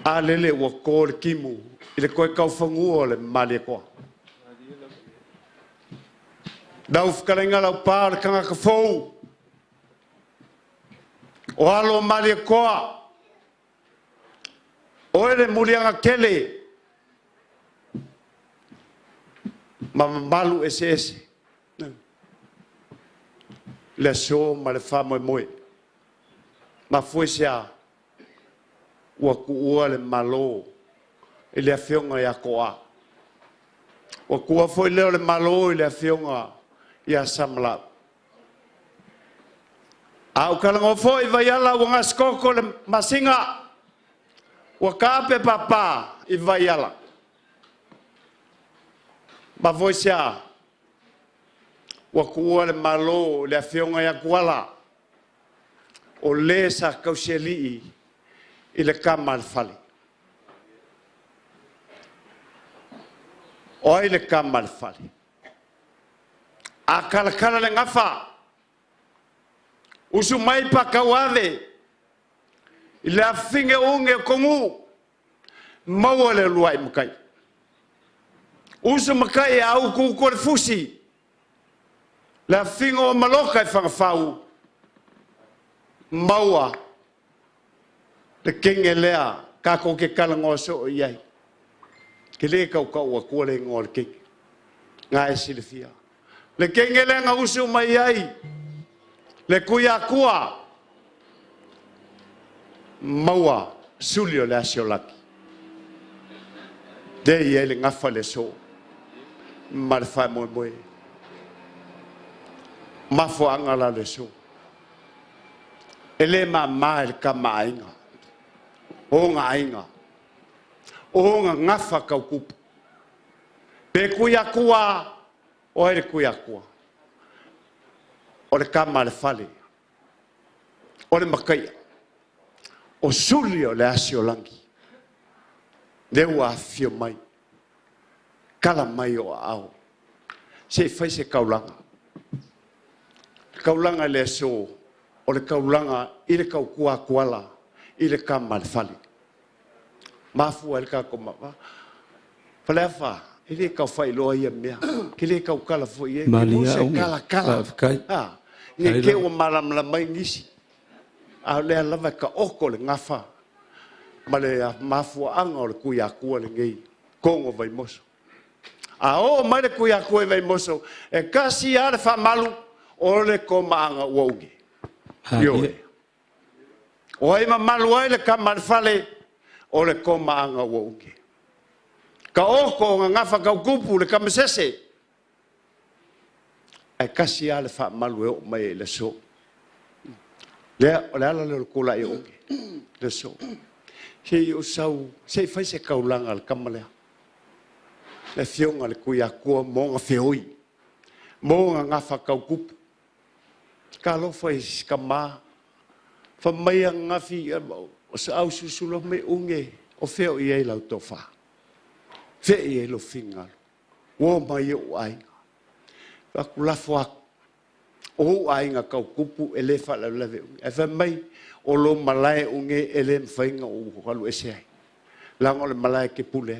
A lele wako le kimu. I le koe kaufangu o le mali koa. Dau fkalenga lau pā le kanga ka fou. O alo mali koa. O ele mulianga kele. Ma malu ese. Le so ma le fa moe. Ma fuesia. Ua kuua le malo. I le afionga ia koa. Ua kua foi leo le malo I le afionga ia samla. Au kalango foi vai ala ua ngaskoko le masinga. Ua kape papa I vai ala. Ma voisia. Ua kuua le malo le afionga ia kuala. O le sa kauseli I le kama le fale. O le kama le fale. A kala le ngafa. Usu mai pa kauave. I le afinge unge kongu. Maua le luai makai. Usu makai au kuko le fusi. Le afinge o maloka I whangawhau. Maua. Le kenge lea. Kako ke kalangoa so o iai. Ke le kau a kua le ngō le kenge. Ngā e si le fia. Le kenge le ngā usu mai ai. Le kuia kua. Maua. Sulio le asio laki. Dei e le ngafa le so. Ma le whai moe. Mafo angala le so. Ele ma le ka mainga. O ngā inga. O ngā ngafa kau kupu. Pe kuia kua. O ere kuia kua. O le kama le fale. O le makaia. O sulio le asio langi. Deua afio mai. Kala mai o au. Se fai se kaulanga. Kaulanga le so. O le kaulanga I le kau kua kuala. I le kama le fale. Mafu el ka koma. Falefa. I le kau fai loa ia mea. Ki le kau kala fo ia. Malia o kala. Nge ke o maramla mai ngisi. A le lava ka oko le ngafa. Ma le mafu anga o le kuia kua le ngei. Kongo vai moso. A o mai le kuia kua vai moso. E kasi are fa malu. ole ko maanga woge yo oi mamalu ai le kamal fale ole ko maanga woge ka oko nga fa ka kupu le kamsese ai kasi ale fa malu o mai le so le ala le kula yo le so sei o sau sei fai se kaulanga al kamale le fionga le kuia ko mo nga feoi mo nga fa ka kupu ka lo fai skama fa mai nga fi o sa au susulo me unge o feo i lau tofa fe i lo finga o mai o ai va kula fo o ai nga ka kupu ele fa la leve e fa mai o lo malai unge ele fainga o ka lo ese ai la ngol malai ke pule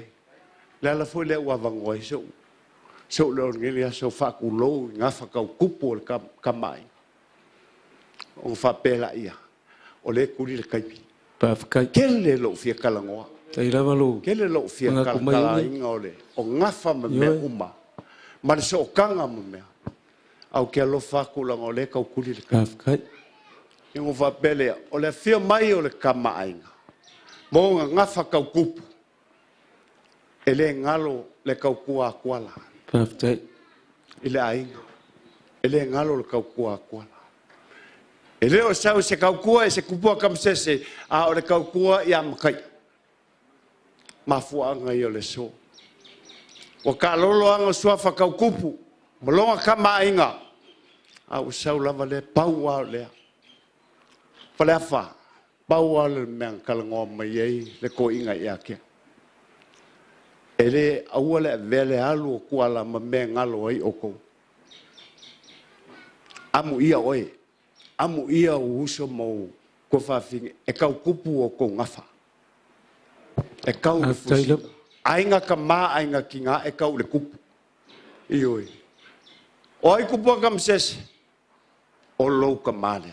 la la foi le wa vangoi so lo ngeli so fa kulo nga fa ka kupu ka mai o fa pela ia o le kuri le kaipi pa fa kele lo fia kalangoa tai lava lo kele lo fia kala inga ole o ngafa me uma ma le so kanga me au ke lo fa kula ngole ka kuri le kaipi ingo fa pele o le fia mai o le kama ainga mo ngafa ka kupu ele ngalo le ka kua kwala pa fa ile ainga ele ngalo le ka kua kwala ele o sau se kaukua e se kupua kamsese a o le kaukua ia makai mafuanga i o le so o ka lolo anga suafa kaukupu molonga kama ainga a o sau lava le paua le pale afa paua le meang kalangoa mai ei le ko inga ia ke ele aua le vele alu o kuala ma mea ngalo ai oko amu ia oe amu ia o uso mo ko fa finge e kau kupu o ko ngafa e kau le fusi ainga ka ma ainga kinga e kau le kupu ioi oi kupu kam ses o lo ka male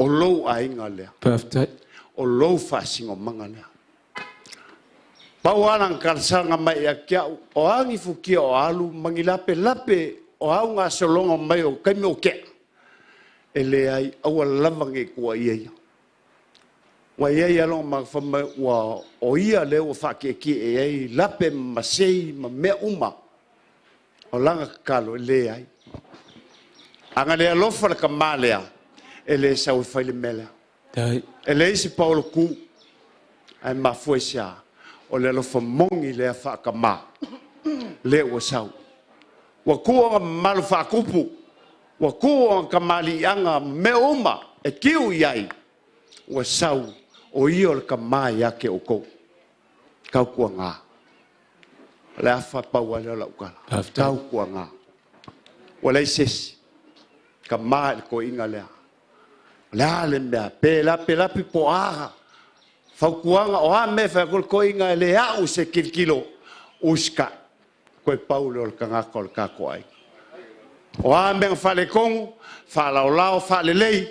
o lo ainga le perfect o lo fa singo manga le pawalang kalsanga mai akia o angi fuki o alu mangilape lape o aunga solonga mai o kai me o ke ele ai aua lavange kua ia wa ia lo ma fama wa o ia le o fa ke e ai lape masei ma me uma o langa kalo ele ai anga le lo fa ka malea ele sa o fa le mela dai ele si paulo ku ai ma fuesa o le lo fa mongi le fa ka ma le o sau wa ku malu fa kupu wa kuo kamali anga me uma e kiu yai wa sau o io ka mai yake o ko ka kuanga la fa pa wa la ka ka kuanga wala sis ka mai ko inga la le me pela pi po a fa kuanga o a me fa ko inga le a u se kilo uska ko paulo ka ngakol ka ko ai o ambe fale kong fala lao fale lei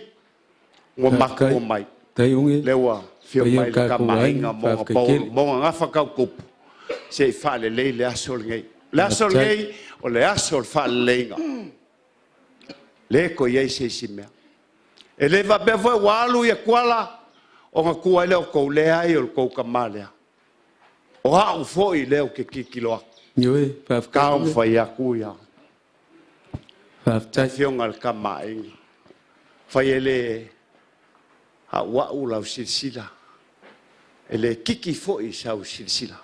o mako mai tai unge lewa fio mai ka mainga mo nga fa ka kup se fale lei le asol ngei o le asol fale leinga le ko ye se simea ele va be vo walu ye kwala o nga kuai le ko le ai o ko ka male o ha u foi le o ke kilo Yoi, paf ka o fa ya ku ya Faftai fionga ka mai fai ele ha wa ula silsila ele kiki fo i sa silsila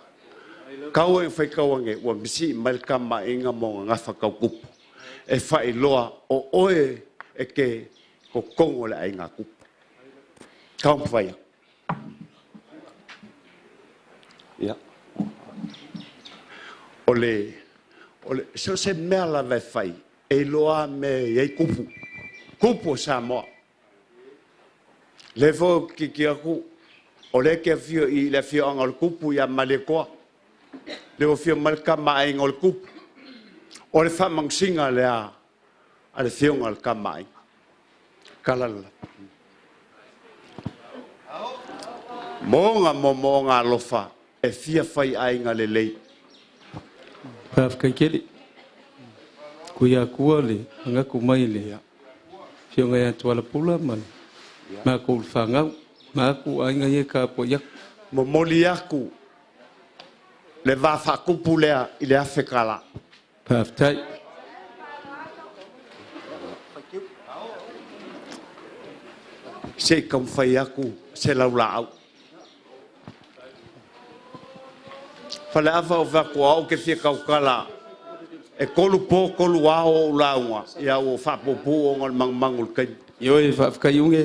ka o fai ka wange wa misi mal ka mai nga mo nga fa ka kup e fai loa o oe e ke ko kongo le ai nga kup ka o fai ya ole so se mela ve fai e loa me e kupu sa mo le fo ki aku o le ke fio i le fio angol kupu ya maleko le o fio malka mai ngol kupu o le fa mangsinga le a le fio ngol kamai kalala monga lofa e fia fai ai ngale lei paf kai kele kuia kua le ngaku mai le Afioga ia Tuala Pula ma ko fangau ma ku ainga ia ka po ia mo moli aku le va fa kupulea ile afekala paftai se kam fai aku se laulau fala ava o va ko au ke fia kaukala e kolu po kolu ao launga ia o fa popu o ngal mangul kai yo e fa kai unge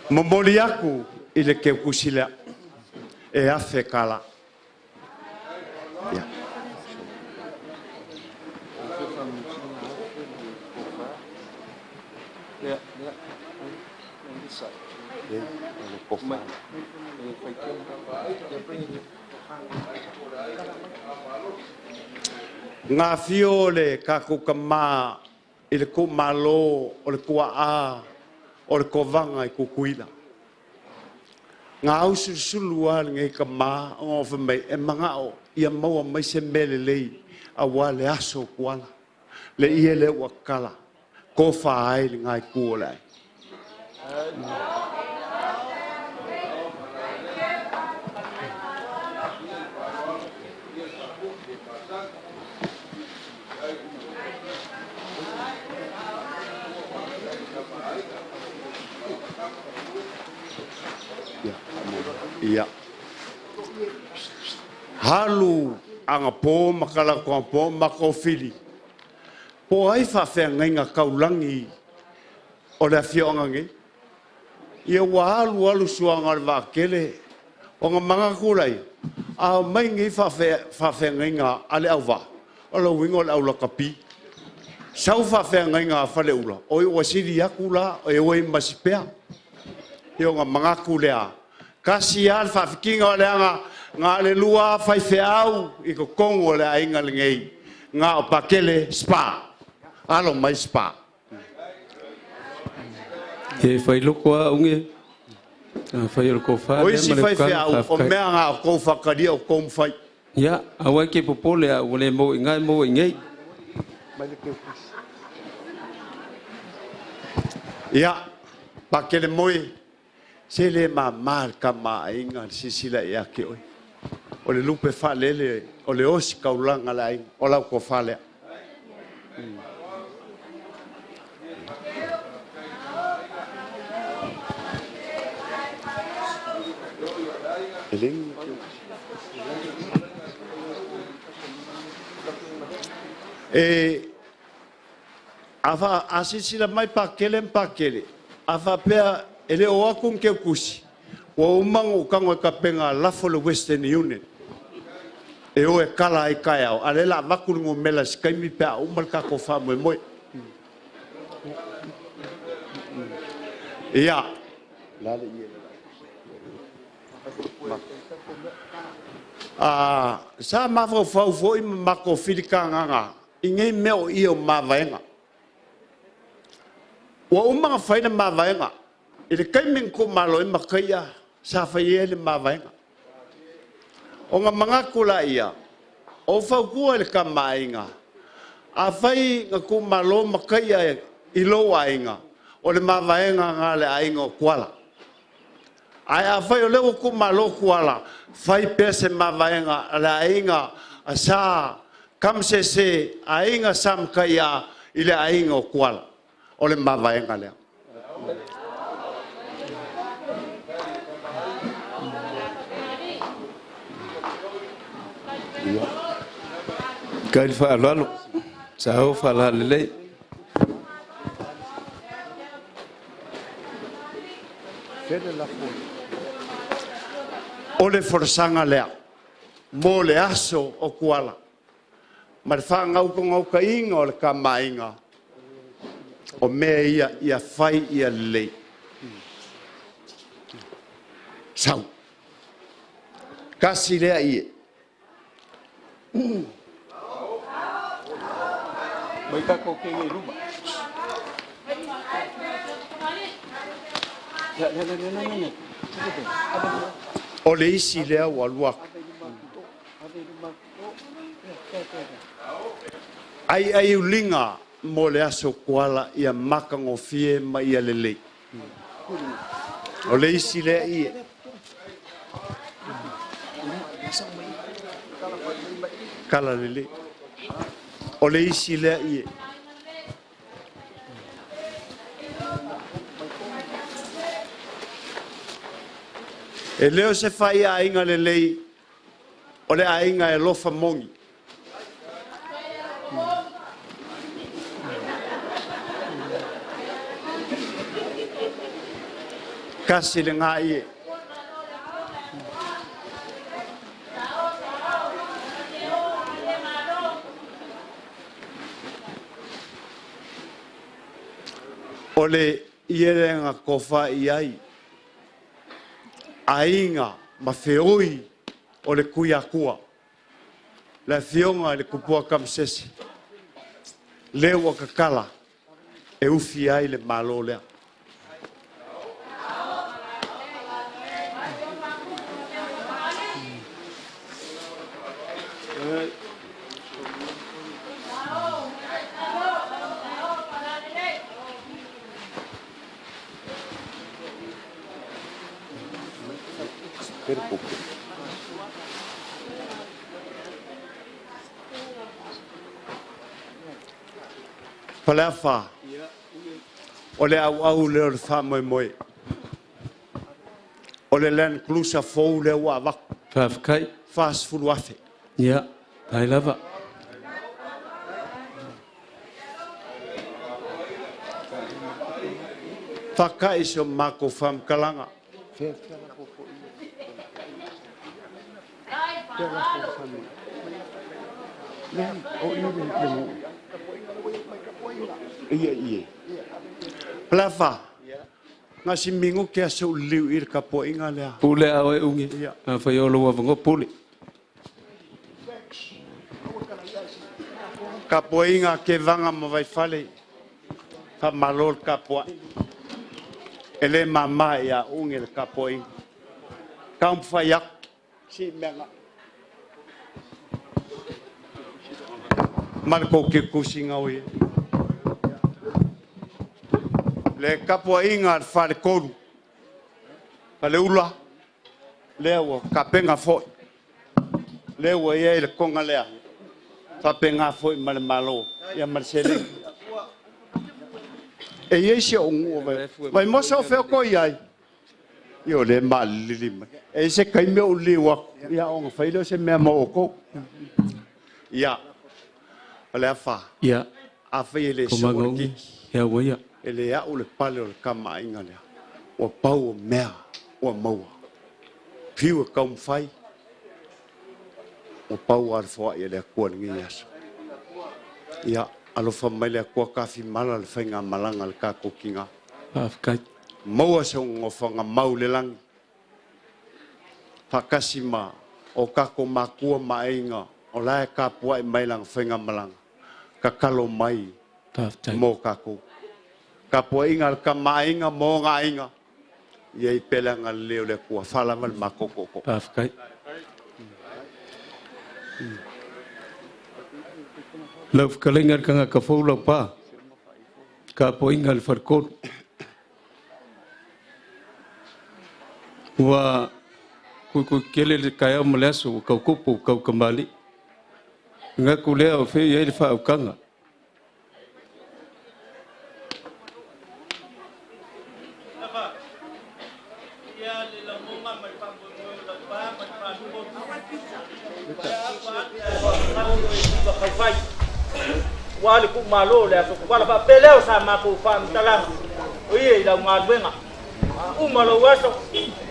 Momoli aku ile ke kusila e afekala. Nga fiole kakukama ile ko malo o le kuaa o le kovanga I kukuila. Ngā au susulua ngai ka mā o whamai e mangao ia maua mai se mele lei a wā le aso kuala. Le ia le wakala. Ko whaai le ngai kuolai. Ia. Halu anga po makala ko po makofili. Po ai fa fe nga kaulangi o le Afioga ngi. Ia walu walu suanga va kele o nga manga kulai. A mai ngi fa fe nga ale auva. O lo wingo le aula kapi. Sau fa fe nga fa le ula. O wasili yakula o e masipea. Ia nga manga kulea. Kasi alfa fikinga le nga le lua fai feau I ko kongo le ainga le ngei nga o pakele spa alo mai spa e fai loko unge fai loko fa o isi fai feau o mea nga ko fakari o kom fai ya awa ke popole a ole mo ngai mo ngei ya pakele moi se le mamar kama inga sisila ya ke oi o le lupe fa lele o le osi kaulanga lai o la ko fale ava asisila mai pakele ava pea ele o akun ke kusi o umango kango kapenga la for the Western Union e o e kala ai kaiao ale la vakulungo mela skaimi pe o malka ko fa mo ia sa ma fo I mako filikanga ingei meo io mavaenga o umanga faina mavaenga Ile kaiming ko malo I makaya sa fayele mavaenga. O nga mga kula ia. O fau kua ile kamainga. A fai nga ko malo makaya ilo ainga. O le mavaenga nga le ainga o kuala. Ai a fai o leo ko malo kuala. Fai pese mavaenga le ainga sa kamsese ainga sam kaya ile ainga o kuala. O le mavaenga leo. Kai faaaloalo sao faalalele o le forsanga lea mo le aso o kuala Ma fa ngau ka inga o le ka mainga. O mea ia fai ia lei. Sau. Kasi lea ie. Mai ka ko ke ruma. O le isi lea walua. Ai ulinga mo le aso kuala ia makangofie ma ia lelei. O le isi lea ie. Kala lelei. O le isi lea ie. E leo se fai a inga lelei. O le a inga e lofa mongi. Kasi le ngā ie. O le ierenga kofa i ai. Ainga ma feoi o le kuiakua. Le fionga le kupua kamsesi. Lewa kakala e ufi ai le malo lea. Palafa. Ole au le fa moi. Ole len klusa fo le wa va. Fafkai. Fast food wafe. Ya, tai lava. Fakai so mako fam kalanga. Iya. Plafa. Ngasi minggu ke so liu ir kapo inga lea. Pule awe ungi. Fa yo lo wa ngo pule. Kapo inga ke vanga ma vai fale. Fa malol kapo. Ele mama ya ungi le kapo inga. Kam fa yak si menga. Marco ke kusinga oye. Le kapo inga fale koru. Fale ula. Lewa kapenga foi. Lewa ye le konga lea. Kapenga foi mal malo. Ya Marcelo. E ye se ongu vai. Vai mosa fe ko yai. Yo le mal lili. E se kai me o liwa. Ya on failo se me mo ko. Ya. Ala fa. Ya. A fe le so ki. Ya wo ya. Ele ia o le pale o le kama inga lea. O pau o mea, o maua. Piu e kaum fai. O pau ar foa i le kua ngi aso. Ia, alofa mai le kua kafi mala le whainga malanga le kako kinga. Afkai. Maua sa ngofanga mau le langi. Pakasi ma, o kako makua mainga, o lae kapua i mai lang whainga malanga. Kakalo mai, mo kako. Kapo inga ka mainga mo nga inga. Ye pela nga leo le kua fala mal makoko. Afkai. Lauf kalengar kanga ka foula pa. Kapo inga le farkor. Wa ku kele le kaya malesu ka kupu ka kembali. Nga kulea o fe ye le fa kanga. Wali ku malo le so wala pa peleo sa ma ku fam talang oye la ma benga malo waso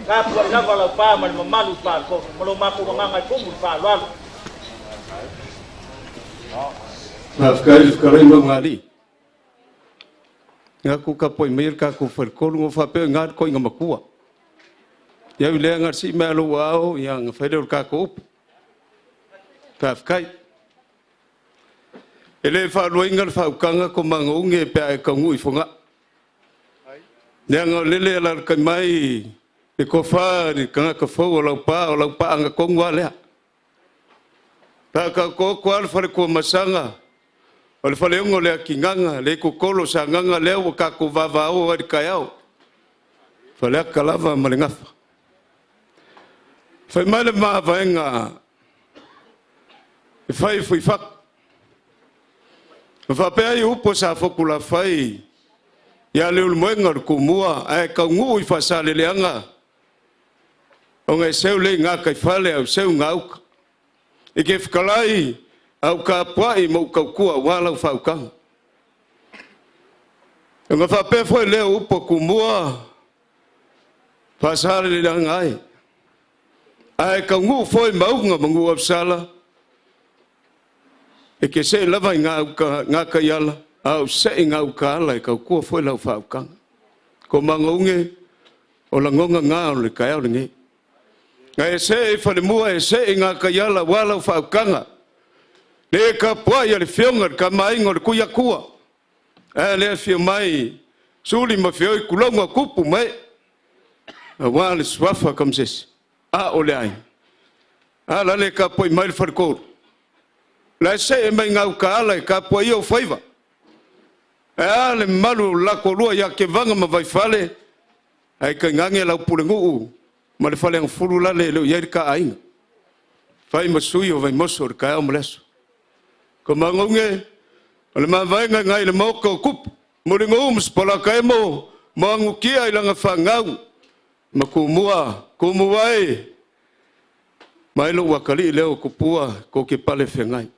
ka po na wala pa mal malu pa ko malo ma ku nga ku mu pa lo Afkai karai mangari. Ngaku kapoi mir ka ku ferkol ngo fape ngat ko ngamakua. Ya wile ngat si melo wao yang fedor ka ko. Afkai. Ele fa loinga fa kanga ko mangunge pe ka ngui fonga. Yang lele la kamai e ko fa ni kanga ka fo la pa anga ko ngwale. Ta ka ko kwal fa ko masanga. Ole fa le ngole kinganga le ko kolo sanganga le o ka ko vava o Ile Taeao. Fa le kalava malingafa. Fa male ma vaenga. Fai fui fa. Fa pe ai upo sa fokula fai. Ya le ulmoenga ko mua ai ka ngui fa sa le leanga. O ngai seu le nga kai fale au seu ngau. E ke fkalai au ka puai mo ka kua wala fa ka. Nga fa pe foi le upo ko mua. Fa sa le leanga ai. Ai ka ngu foi mau nga mangu apsala. E ke se lava nga ka yala. Au se inga ukala e kau kua foi lau whaukanga. Ko mangaunge o la ngonga ngā o le Taeao ringe. Nga e se e whanemua e se inga ka yala wala whaukanga. Le ka puai ale whionga ka mainga le kuia kua. E le whio mai suli ma whio i kulonga kupu mai. A wale swafa kamsesi. A o le ai. A la le ka puai mai le wharekoru. La e se e mai ngā ukala e ka puai o whaiva. Le malu la kolua ya ke vanga ma vai fale ai ka ngange la pulengu ma le fale ang fulu la le ya ka ainga fai masui o vai moso ka o mleso ko mangunge le ma vai ngai le moko kup mo le ngum spola ka mo mangu ki ai langa fangau ma kumua e mai lo wakali leo kupua ko ke pale fengai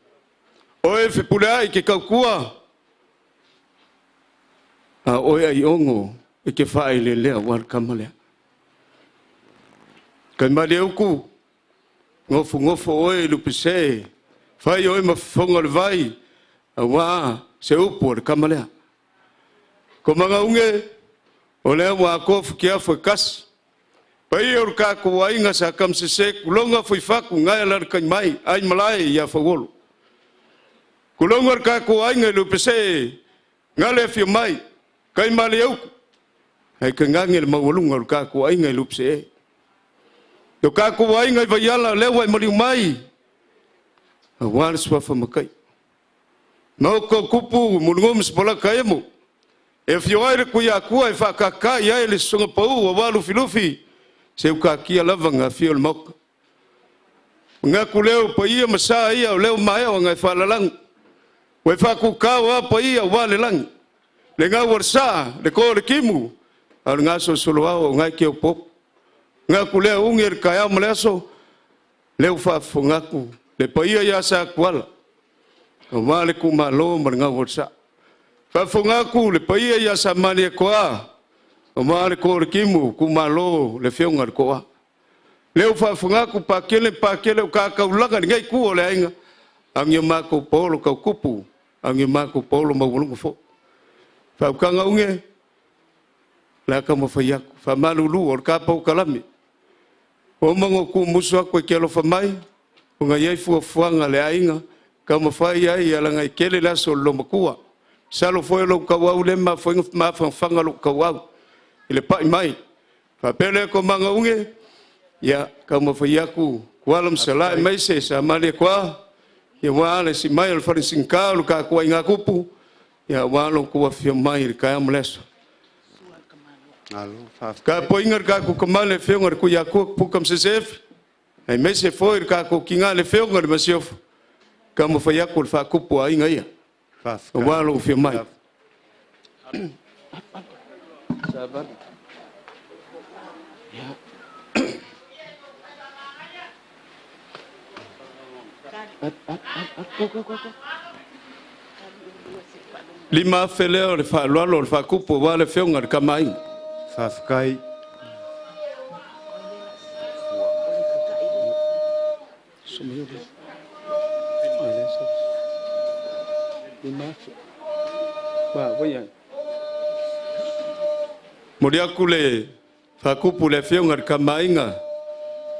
o e fe pulai ke kakua a oia I ongo e ke whae le lea war kamalea. Kai male uku, ngofo oe lupise, whae oe ma whonga le vai, a wā se upu le kamalea. Ko manga unge, o lea wā kofu ki a whai kasi. Pai or ka ko wainga sa kam se kulonga fui faku ngai lar kai mai, ai malai ya whagolo. Kulonga ka ko wainga lupise, ngale fio mai, kai male au ai ka ngangel mawalunga ka ko ai ngai lupse to ka ko ai ngai vaiala lewa mali mai a war swafa makai no ko kupu mulngom spola kaemo e fio ai ku ya ku ai fa ka ka ya ele songa pau wa walu filufi se ka ki lavanga fio mok nga ku leo pa ia masa ia leo mai o ngai fa lalang we fa ku ka wa pa ia wa le lang le ngā warsa, le ko le kimu, al ngā so soloao, ngai ke opop. Ngā ku lea ungi Ile Taeao maleaso, leo whaafo ngaku, le paia ya sa kuala. O mā le ku malo ma ngā warsa. Whaafo ngaku, le paia ya sa mani e koa. O mā le ko le kimu, ku malo, le whionga le koa. Leo whaafo ngaku, pakele, o ka kaulanga, ngai ku o le ainga. Angi mako polo kau kupu, angi mako polo mawulungu fo. Fa kanga unge la ka mo fa yak fa malulu or ka pa kalami o mango ku muso ko ke lo fa mai o nga ye fu fuanga le ainga ka mo fa ya ya la ngai kele la so lo makua salo foi lo ka wa le ma foi ma fa fanga lo ka wa ile pa mai fa pele ko manga unge ya ka mo fa yaku kualam sala mai se sa male kwa ye wala si mai al farisin ka lo ka ko inga kupu ya walo ko fio mai Ile Taeao mleso alo ka poinga ka ko kamale fio ngar ko ya ko pukam sesef ai mese foi ka ko kinga le fio ngar Masiofo ka mo fa ya ko fa ko po ai ngai walo fio mai sabar lima feleo le Faaaloaloga le whakupu wa le whionga le kamai. Whawhikai. Moria kule fakupu le fionga kamainga.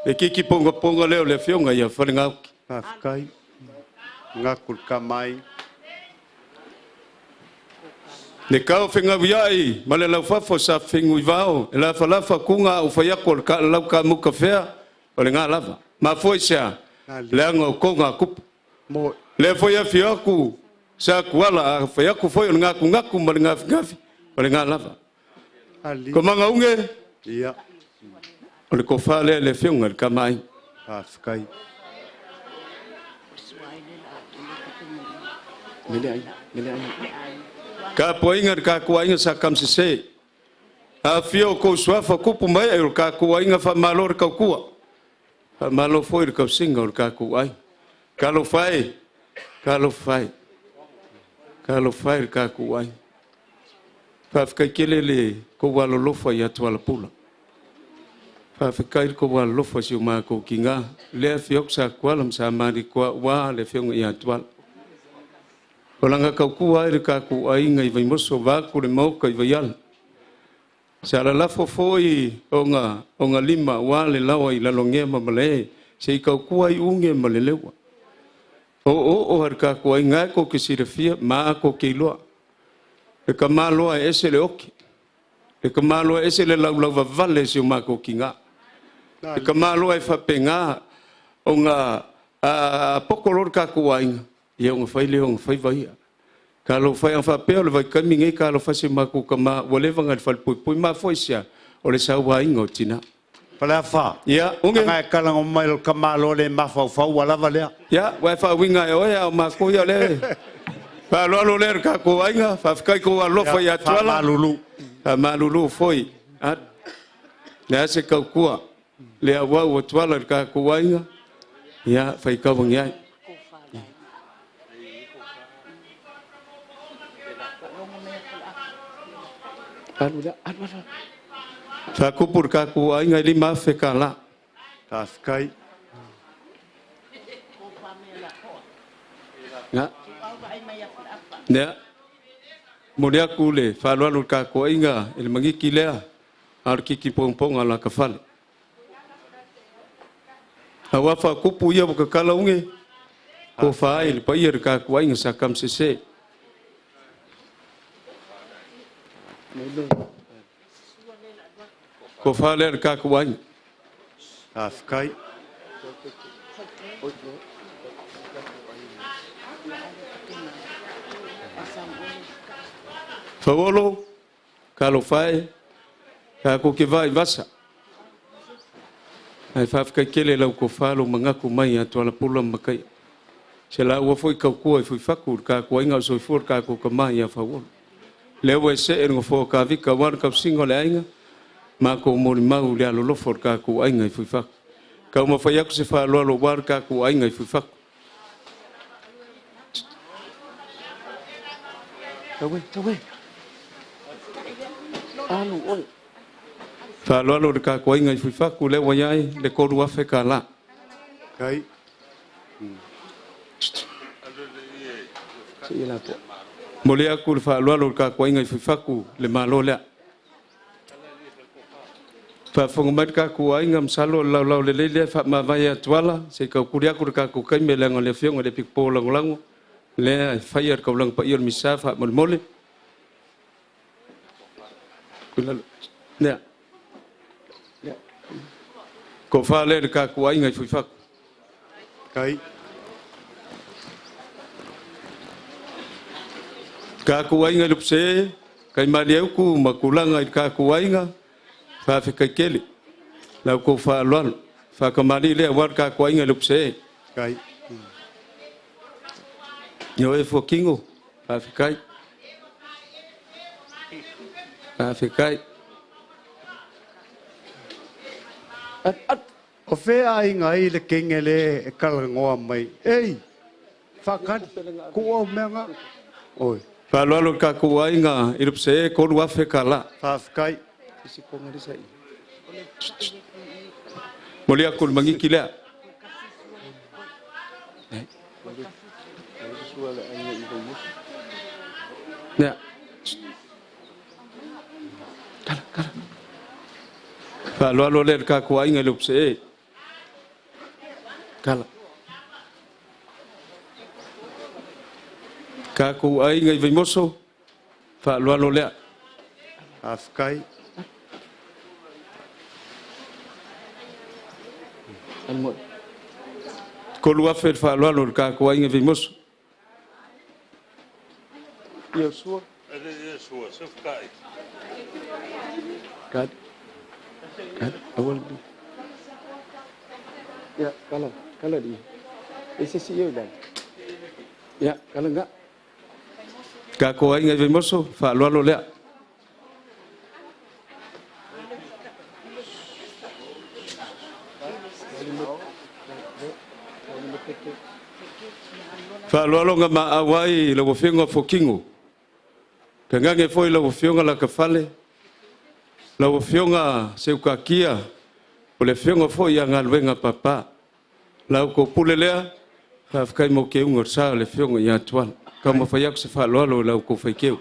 E kiki ponga ponga leo le fionga ya falinga. Afkai. Ngakul kamai. Le kau finga viai, male lau fafo sa fingu ivao, e la falafa kunga u fayakol ka lau ka muka fea, ole ngā lava. Ma foi sia, le anga konga kupu. Le foi a fiaku, sa kuala, a fayaku foi o ngaku ngaku, male ngā fingafi, ole ngā lava. Ko manga unge? Ia. Ole ko fale le fionga le kamai. Afkai. Mele ai. Ka poinga ka kuainga sa kamsese. Afio ko swafa kupu mai e ka kuainga fa malor ka kua. Fa malo foi ka singa ka kuai. Ka lo fai. Ka lo fai ka kuai. Fa ka kelele ko walo lofa ya Tuala Pula. Fa ka ko walo lofa si ma ko kinga. Le afio sa kualam sa mari ko wa le fionga ya Tuala. Olanga kau kua e ka ku ainga i vai moso vaku le mauka i vai ala. Se ala lafo foi onga lima wa le lawa i lalongea mamale se i kau kua i unge ma le lewa. O har ka ku ainga ko ke sirafia ma ko ke iloa. E ka maloa ese le oki. E ka maloa ese le lau vavale se o ma ko kinga. E ka maloa e whapenga onga pokolor ka ku ainga. Ia unga whai leo, unga whai vai. Ka lo whai ang whapea, le vai kamingai ka lo whase maku ka ma walewa ngā whalpui. Pui ma whai sia, o le sau wa inga o tina. Palea wha? Ia, unge. Ngai kalango mai lo ka malo le mawhau whau alawa lea. Ia, wai wha winga e oe au maku ia le. Wha loalo le ka ko ainga, whafkai ko alofa ia tuala. Wha malulu. Malulu foi. Le ase kau kua. Le awau o tuala ka ko ainga. Ia, whai kawang iai. Sa kupur ka ku ai ngai lima fe kala. Taskai. Nga. Ne. Modia kule Faaaloaloga ka ku ai nga ele mangiki lea. Ar kiki pong ala ka fale. Awa fa kupu ia ka kala unge. Ko fa ai pa ia ka ku ai nga sa kam sese. Ko fale ka kuai. Taskai. Fawolo ka lo fai ka ko ke vai vasa. Ai fa ka kele lau ko falo mangaku mai a Tuala Pula makai. Se la wa foi ka ko foi fakur ka kuai nga so for ka ko mai a fawolo. Lewe se e ngofo ka vika wan ka singo le ainga ma ko mori mau le alo lofor ka ku ainga i fuifak ka mo fa yak se fa lo war ka ku ainga i fuifak tawe alu oi fa lo ka ku ainga i fuifak ku le wayai le ko ruafe ka la kai se ila ko Molia ku fa lo ka ko inga fifaku le malo le. Fa fongat ka ku inga msalo lau le fa ma vai Tuala se ka ku dia ku ka ku kai me lang le fiong le pikpo lang le fire ka lang pa ir misa fa mole. Kula ne. Ko fa le ka ku inga fifaku. Kai. Ka kuainga lupse kai maliau ku makulanga ka kuainga fa fe kele la ko fa lwan fa kamali le war ka kuainga lupse kai yo e fokingo fa fe kai at o fe ai ngai le kengele e kalangoa mai ei fa kan ku o menga oi Faaaloaloga ka kuainga i lupse ko rua fe kala. Taskai. Molia ku mangiki lea. Ya. Kala. Faaaloalo le kakuaiga le upse. Kala. Kakuaiga I vaimoso. Faaaloalo lea. Afkai. Kolu afe faaaloalo le kakuaiga vaimoso. Yosua. Yosua, sefkai. Kad. Awal. Ya, kalau di. Ese sí yo dan. Ya, kalau enggak. Kakuaiga vaimoso, faaaloalo lea. Faaaloaloga maauai le uafioga fokingo. Pengange foi le uafioga la kafale. Le uafioga seukakia. O le fioga foi ia galuega papa. Lau ko pule lea. Faafekai mo keuga sa le fioga ia tuala. Ka mafai aku se faaaloalo lau ko faikeu.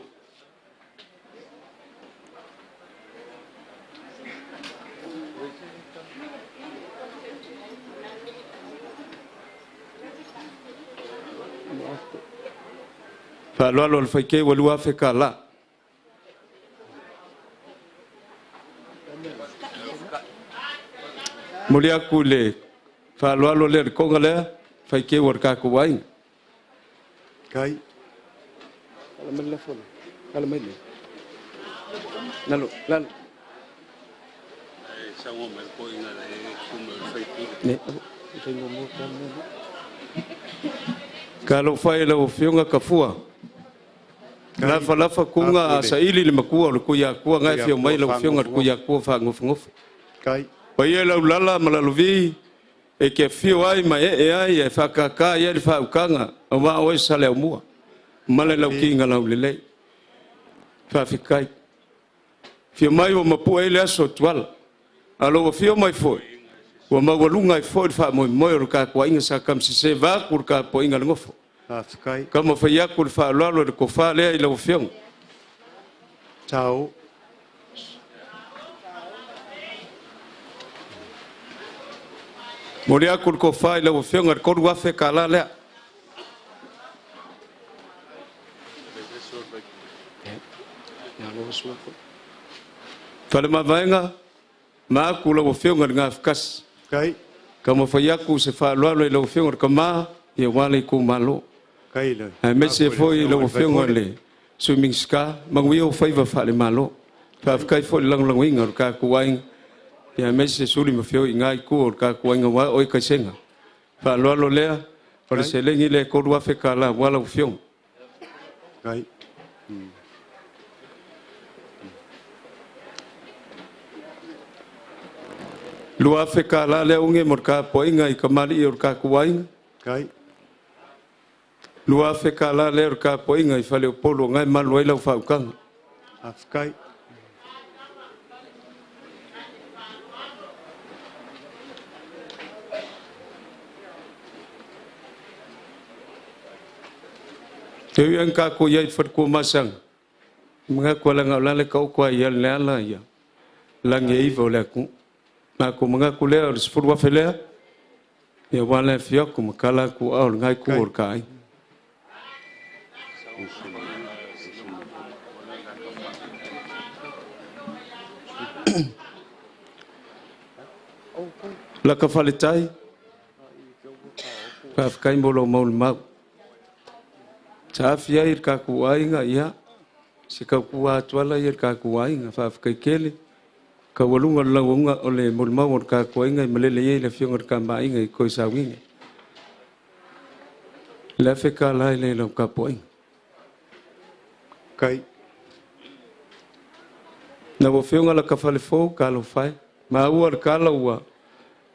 Faaaloalo le faikeu o lua afe kala. Muli aku le faaaloalo le rekoga lea faikeu o le kakuaiga. Kai. Kala mai lafona. Kala mai le. Nalo, lalo. Sango me ko ina le kume faikeu. Ne, sai no mo kana. Kalau fai le uafioga kafua. Lafa kunga saili le makua le kuia kua ngai fio mai le uafioga le kuia kua faagofogofo. Kai. Pa ia laulala ma lalovi e ke fio ai ma ai e whakaka ia le whaukanga o wa oe sale au mua. Ma le lau kinga lau lelei. Whawhikai. Fio mai o mapua ele aso tuala. Alo o fio mai foi. Ua mawalunga i foi wha moi moi o ka kua inga sa kam si se vaku ka po inga ngofo. Afkai. Kama whaiaku le whaalalo le kofa lea I lau fionga. Tau. Mori aku ko fai la fionga ko wa fe kala le. Fale mavaenga ma ku la fionga nga fkas. Kai. Kama fai aku se fa lo la fionga kama ye wale ku malo. Kai le. Ai mese foi la fionga le. Swimming ska mangwi o fai va fale malo. Fa kai foi lang winga ka ku wain. Ya mese suri mo fio ingai ku ka kuanga wa oi ka senga. Fa lo lea por se lengi le ko wa fe kala wala fio. Kai. Lua fe kala le unge mor ka poinga I kamali or ka kuain. Kai. Lua fe kala le or ka poinga I fale polo ngai malu ila fa ukang. Afkai. Tewi ang ka ko yai fat ko masang. Mga ko lang ala le kau ko yal le ala ya. Lang yai vo le ku. Ma ko mga ko le or sfur wa fele. Ya wala fio ko makala ku au ngai ku or kai. La ka faletai. Pa kai molo maul mau. Tafia ir ka kuainga ia se ka kua tuala ir ka kuainga fa kai kele ka walunga launga ole molma or ka kuainga malele ye le fionga ka mainga ko sawinga la fe ka la le lo ka poin Kai. na wo fionga la ka fale fo ka lo fai ma ua ka la ua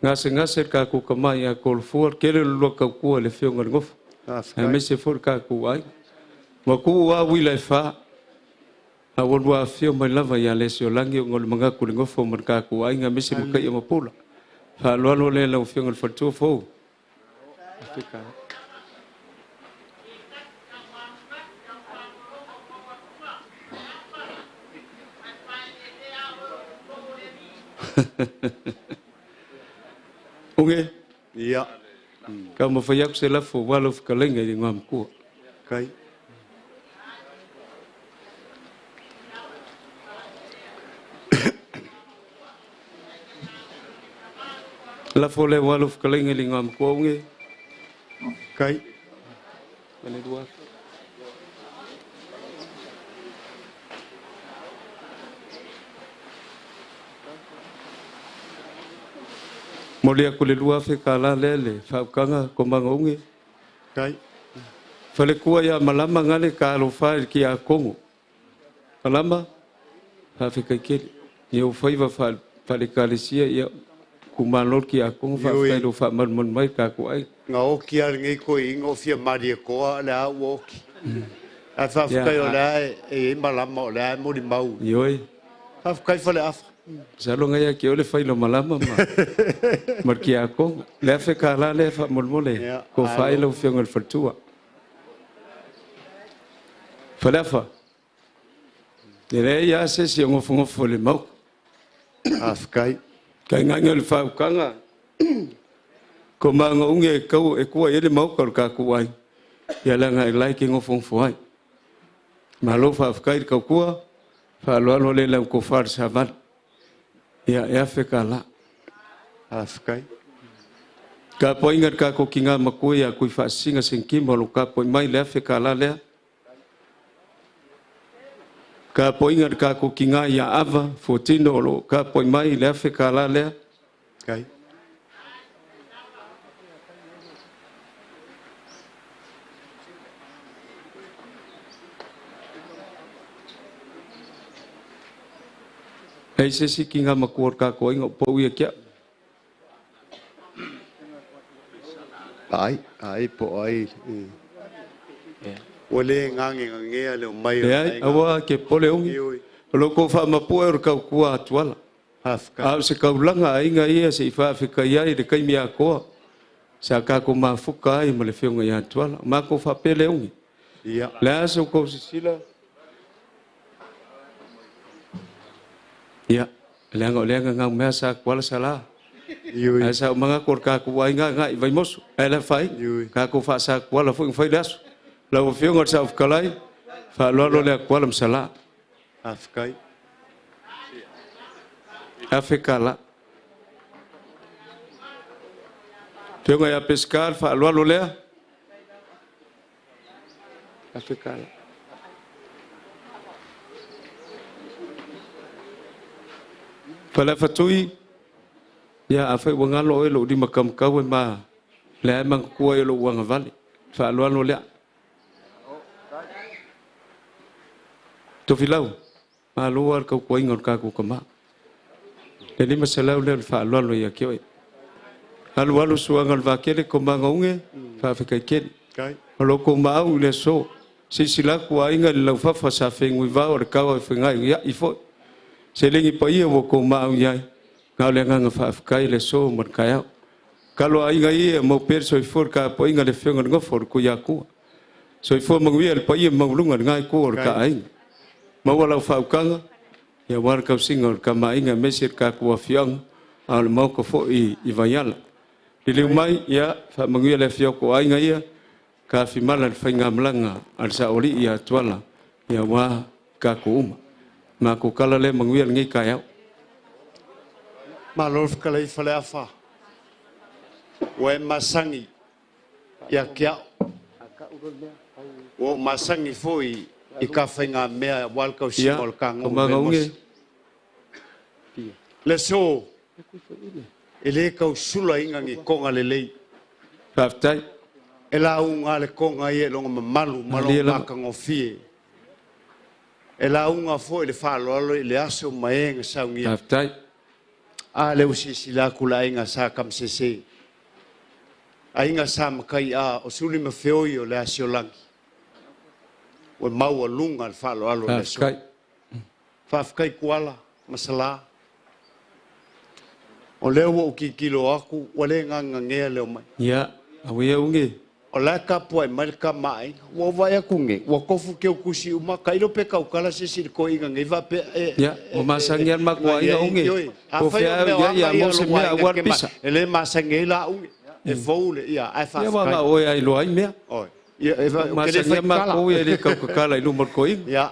ngase ka ku ka mai a ko fo kele lo ka ku le fionga ngof Afkai. mese for ka kuai ma ku wa wila fa a wonwa fio mai lava ya le sio langi ngol manga ku ngo fo mar ka kuai nga mese mo kai mo pula fa lo le la fio ngol fatu fo Unge, Ia. kau mafayak se la fo walo fkalenga i ngam ko. Kai. La fo le walo fkalenga i ngam ko unge. Kai. Mane dua. Molia ko le lua fe kala lele fa kanga ko mangonge. Kai. Fale kua ya malama ngale ka lo fa ki a kongo. Malama fa fe kaikeli. Yo faiva fa le kalesia ya kumanol ki a kongo fa fa lo fa man mai ka ko ai. Nga o ki ar ngai ko ingo fia maria ko le a woki. A fa kai o le e malama o le mo di mau. Yoi. Fa kai fa le afa. Salo ngaya ki ole fai lo malama ma. Marki a kongo. Le fe kala le fa molmole. Ko fa lo fia ngol fatua. Falafa. Nere ya se si ngofo le mau. Afkai. Kai ngangel fa kanga. Ko manga unge kau e kua ele mau ka kuai. Ya la ngai lai ki ngofo foi. Malo fa afkai ka kua. Fa lo le la ko far savan. Ya fe kala. Afkai. Ka poinga ka ko kinga makui ya kui fa singa sengkimo lo ka poi mai le fe kala le. Ka poinga ka ko kinga ya ava fotino lo ka poi mai le fe kala le. Kai. Ai se si kinga makuor ka ko ingo po ia kia. Ai po ai. Ole ngange nge le mai. Ai awa ke pole ungi. Lo ko fa mapuer ka kua tuala. Afka. Se ka ulanga inga ia se fa fika ia de kai mia ko. Sa ka ko mafuka ai male fionga ia tuala. Ma ko fa pele ungi. Ia. La so ko sila. Ya, lenga ngau mesa kuala sala. Yui. Asa mga kor ka kuai nga vai mosu. Ela fai. Ka ko fa sa kuala fu fai das. La o fio ngor sa kalai. Fa lo le kuala sala. Afkai. Afrikala. Fio nga ya pescar fa lo le. Afrikala. Fala fatui ya afai wangalo elo di makam kau ma le mang ko elo wang vale fa lo le to filau ma lo ar ko ingor ka ko kama le masalau le fa lo ya kio alu suangal va kele ko mangonge fa fa kai Kai. lo ko mau le so si sila ko inga lo fa sa fengui va or ka fa ngai ya ifo selingi pai wo ko mau yai ngau le nga fa kai le so mon kaya kalau ai ngai mo per so for ka pai nga le fenga ngo for ku ya ku so for mo wi el pai mo lunga ngai ku or ka ai mo wala fa ka ya war ka singor ka mai nga mesir ka ku fiang al mo ko fo i vayala dile mai ya fa mo wi le fio ko ai ngai ka fi mala fa nga mlanga al sa oli ya tuala ya wa ka ku ma ko kala le manguia ngi kaya Ma lor kalai fale afa. We masangi. Ya kia. O masangi foi i ka fainga mea walka simol kang. Le so. Ele ka usula inga ngi konga le lei. Paftai. Ela unga le konga ye longa malu maka ngofie. Ela unga foi le falo le aso maenga saungia. Paftai. A le usisi la kula inga sa kam sese. A inga sa makai a o suli me feoi o le asio langi. O mau a lunga al falo alo le so. Fafkai kuala masala. O leo o ki kilo aku o le nganga ngea leo mai. Ya, awia unge. o la ka po mai ka mai wo vai ku nge wo ko fu ke ku si uma kai ro pe ka kala se sir ko inga nge va pe ya o masangian makwa inga unge o fe ya mo se me awar pisa ele masangi la unge e foule ia ai fa ya wa o ai lo ai me oi ia e va masangian makwa ele ka kala lu mo ko inga ya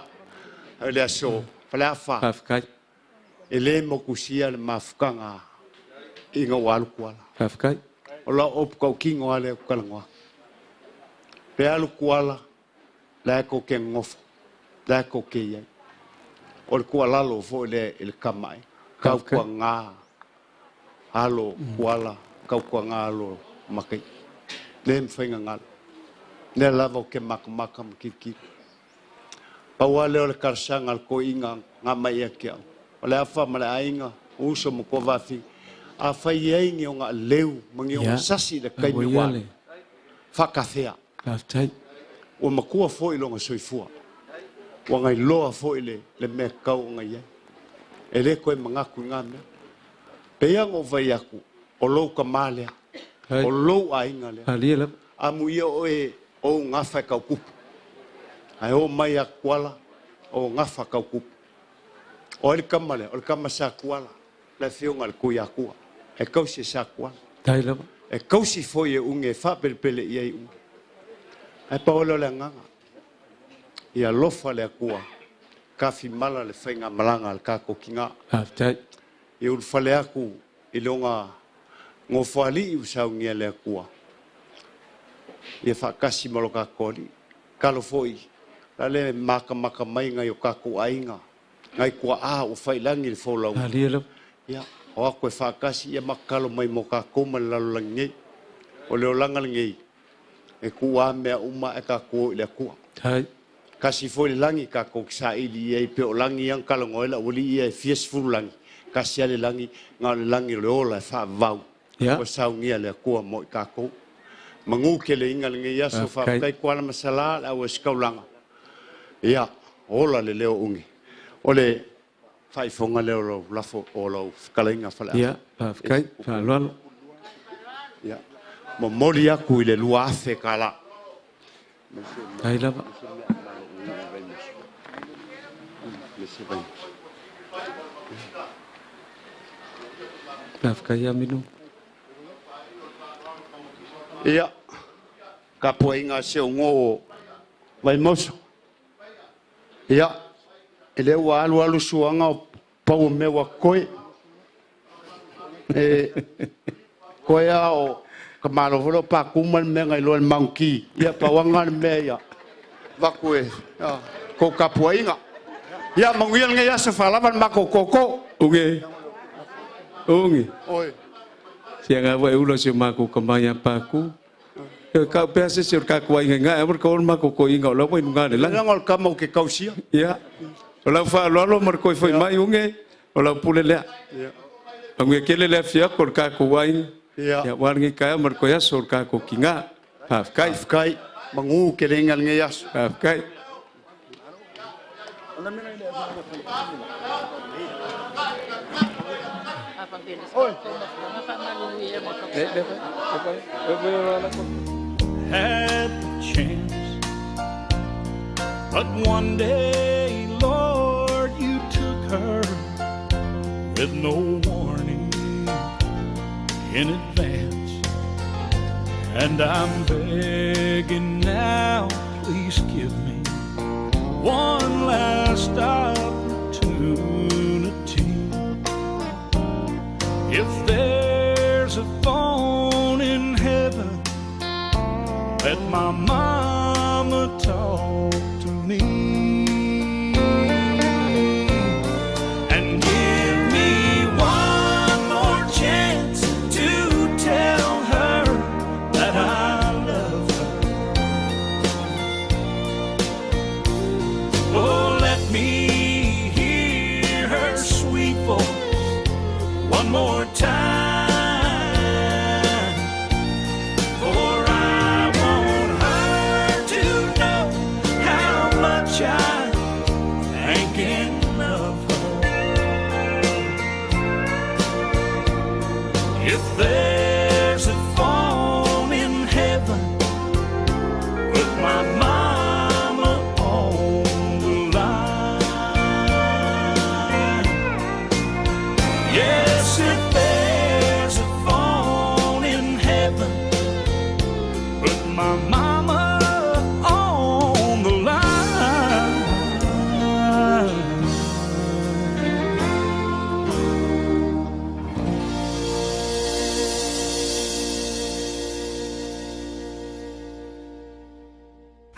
ele so fala fa kai ele mo ku sia le mafkanga inga wal kwala kai ola op ko kingo ale kalangwa pe alu kuala la ko ke ngof la ko ke ye ol kuala lo fo le el kamai ka ko nga alo kuala ka ko nga alo makai nem fenga ngal ne la vo ke makam kiki pa wale ol karsang al ko inga nga mai ke ola afa mala ainga uso mo ko va fi a fai ngi nga leu mangi o sasi de kai mi wa fakafea Aftai. O makua fo ilonga soifua. O ngai loa fo ile le me kau ngai. Ele koe mangaku ngame. Peang o vai aku. O lou ka malea. O lou a inga lea. Aliela. Amu ia o e o ngafa kau kupu. Ai o mai a kuala. O ngafa kau kupu. O ele kamale. O ele kamasa kuala. Le fionga le kui akua. E kausi sa kuala. Taila. E kausi fo ye unge fa pele ia i unge. Ai paolo le nganga. Ia lofa le akua. Kafi mala le whainga malanga al kako kinga. Aftai. Ia ulfale aku ilonga ngofali i usau ngia le akua. Ia whakasi malo kakori. Kalo foi. La le maka mai ngai o kako ainga. Ngai kua o whailangi le wholau. Aliela. Ia. O ako e whakasi ia makalo mai mo kako malalo langi. O leo langa langi. E kua mea uma e ka kua i le kua. Hai. Kasi foi le langi ka kua kisa ili e pe o langi yang kalongo ela uli ia e fies furu langi. Kasi ale langi ngā le langi le ola e wha vau. O sau ngia le kua mo i ka kua. Mangu ke le inga le ngai aso wha kai kua la masala le au e skaulanga. Ia, ola le leo ungi. O le whaifonga leo lau lafo o lau kalainga whale. Ia, kai, whaaloalo. Ia. Mo mori aku i le lua afe kala. Tai lava. Pafkai aminu. Ia. Ka poinga se o ngō vai moso. Ia. Ele ua alu suanga o pau mewa koe. Koe o kamalo volo pa kuman me ngai lo monkey ia pawanga me ia vakue ko kapuinga ia manguial ngai asa falavan mako koko unge oi sianga wa ulo se mako kamaya paku ka pese se ka kuinga ngai amor ko mako ko inga lo mo inga le lang ngol kamo ke kausia ia ola fa lo mar ko foi mai unge ola pulele ia angue kele le fia ko ka kuinga ya warngi kaya merkoya surga ko kinga hafkai mangu kerengal ngeyas hafkai had the chance, but one day, Lord, you took her with no warning in advance, and I'm begging now, please give me one last opportunity. If there's a phone in heaven, let my mama talk to me. More time, for I want her to know how much I'm thinking of her. If there's a phone in heaven,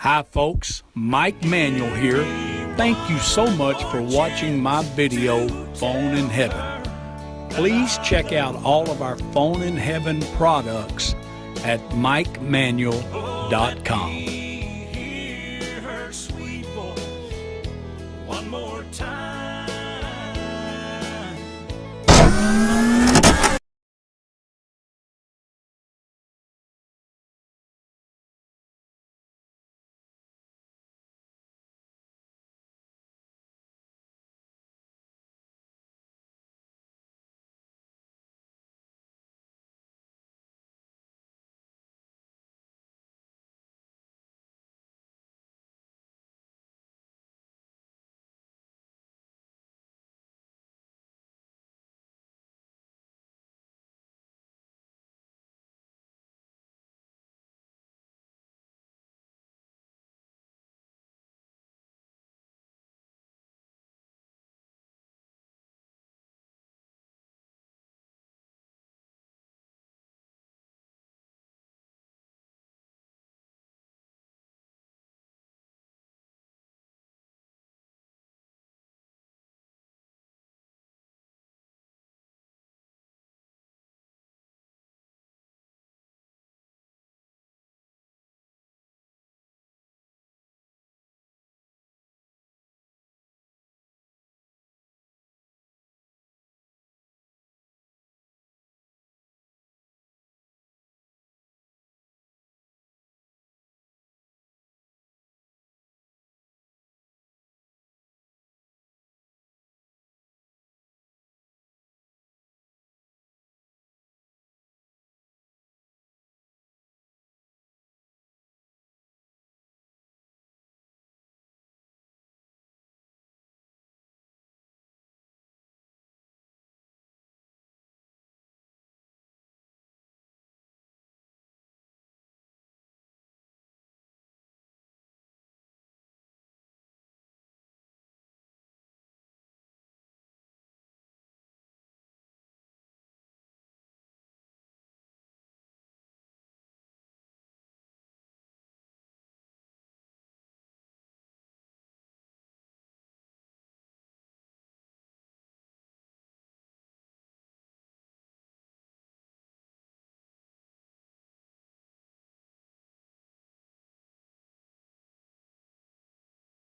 Hi folks, Mike Manuel here. Thank you so much for watching my video, Phone in Heaven. Please check out all of our Phone in Heaven products at MikeManuel.com. Hear her sweet voice one more time.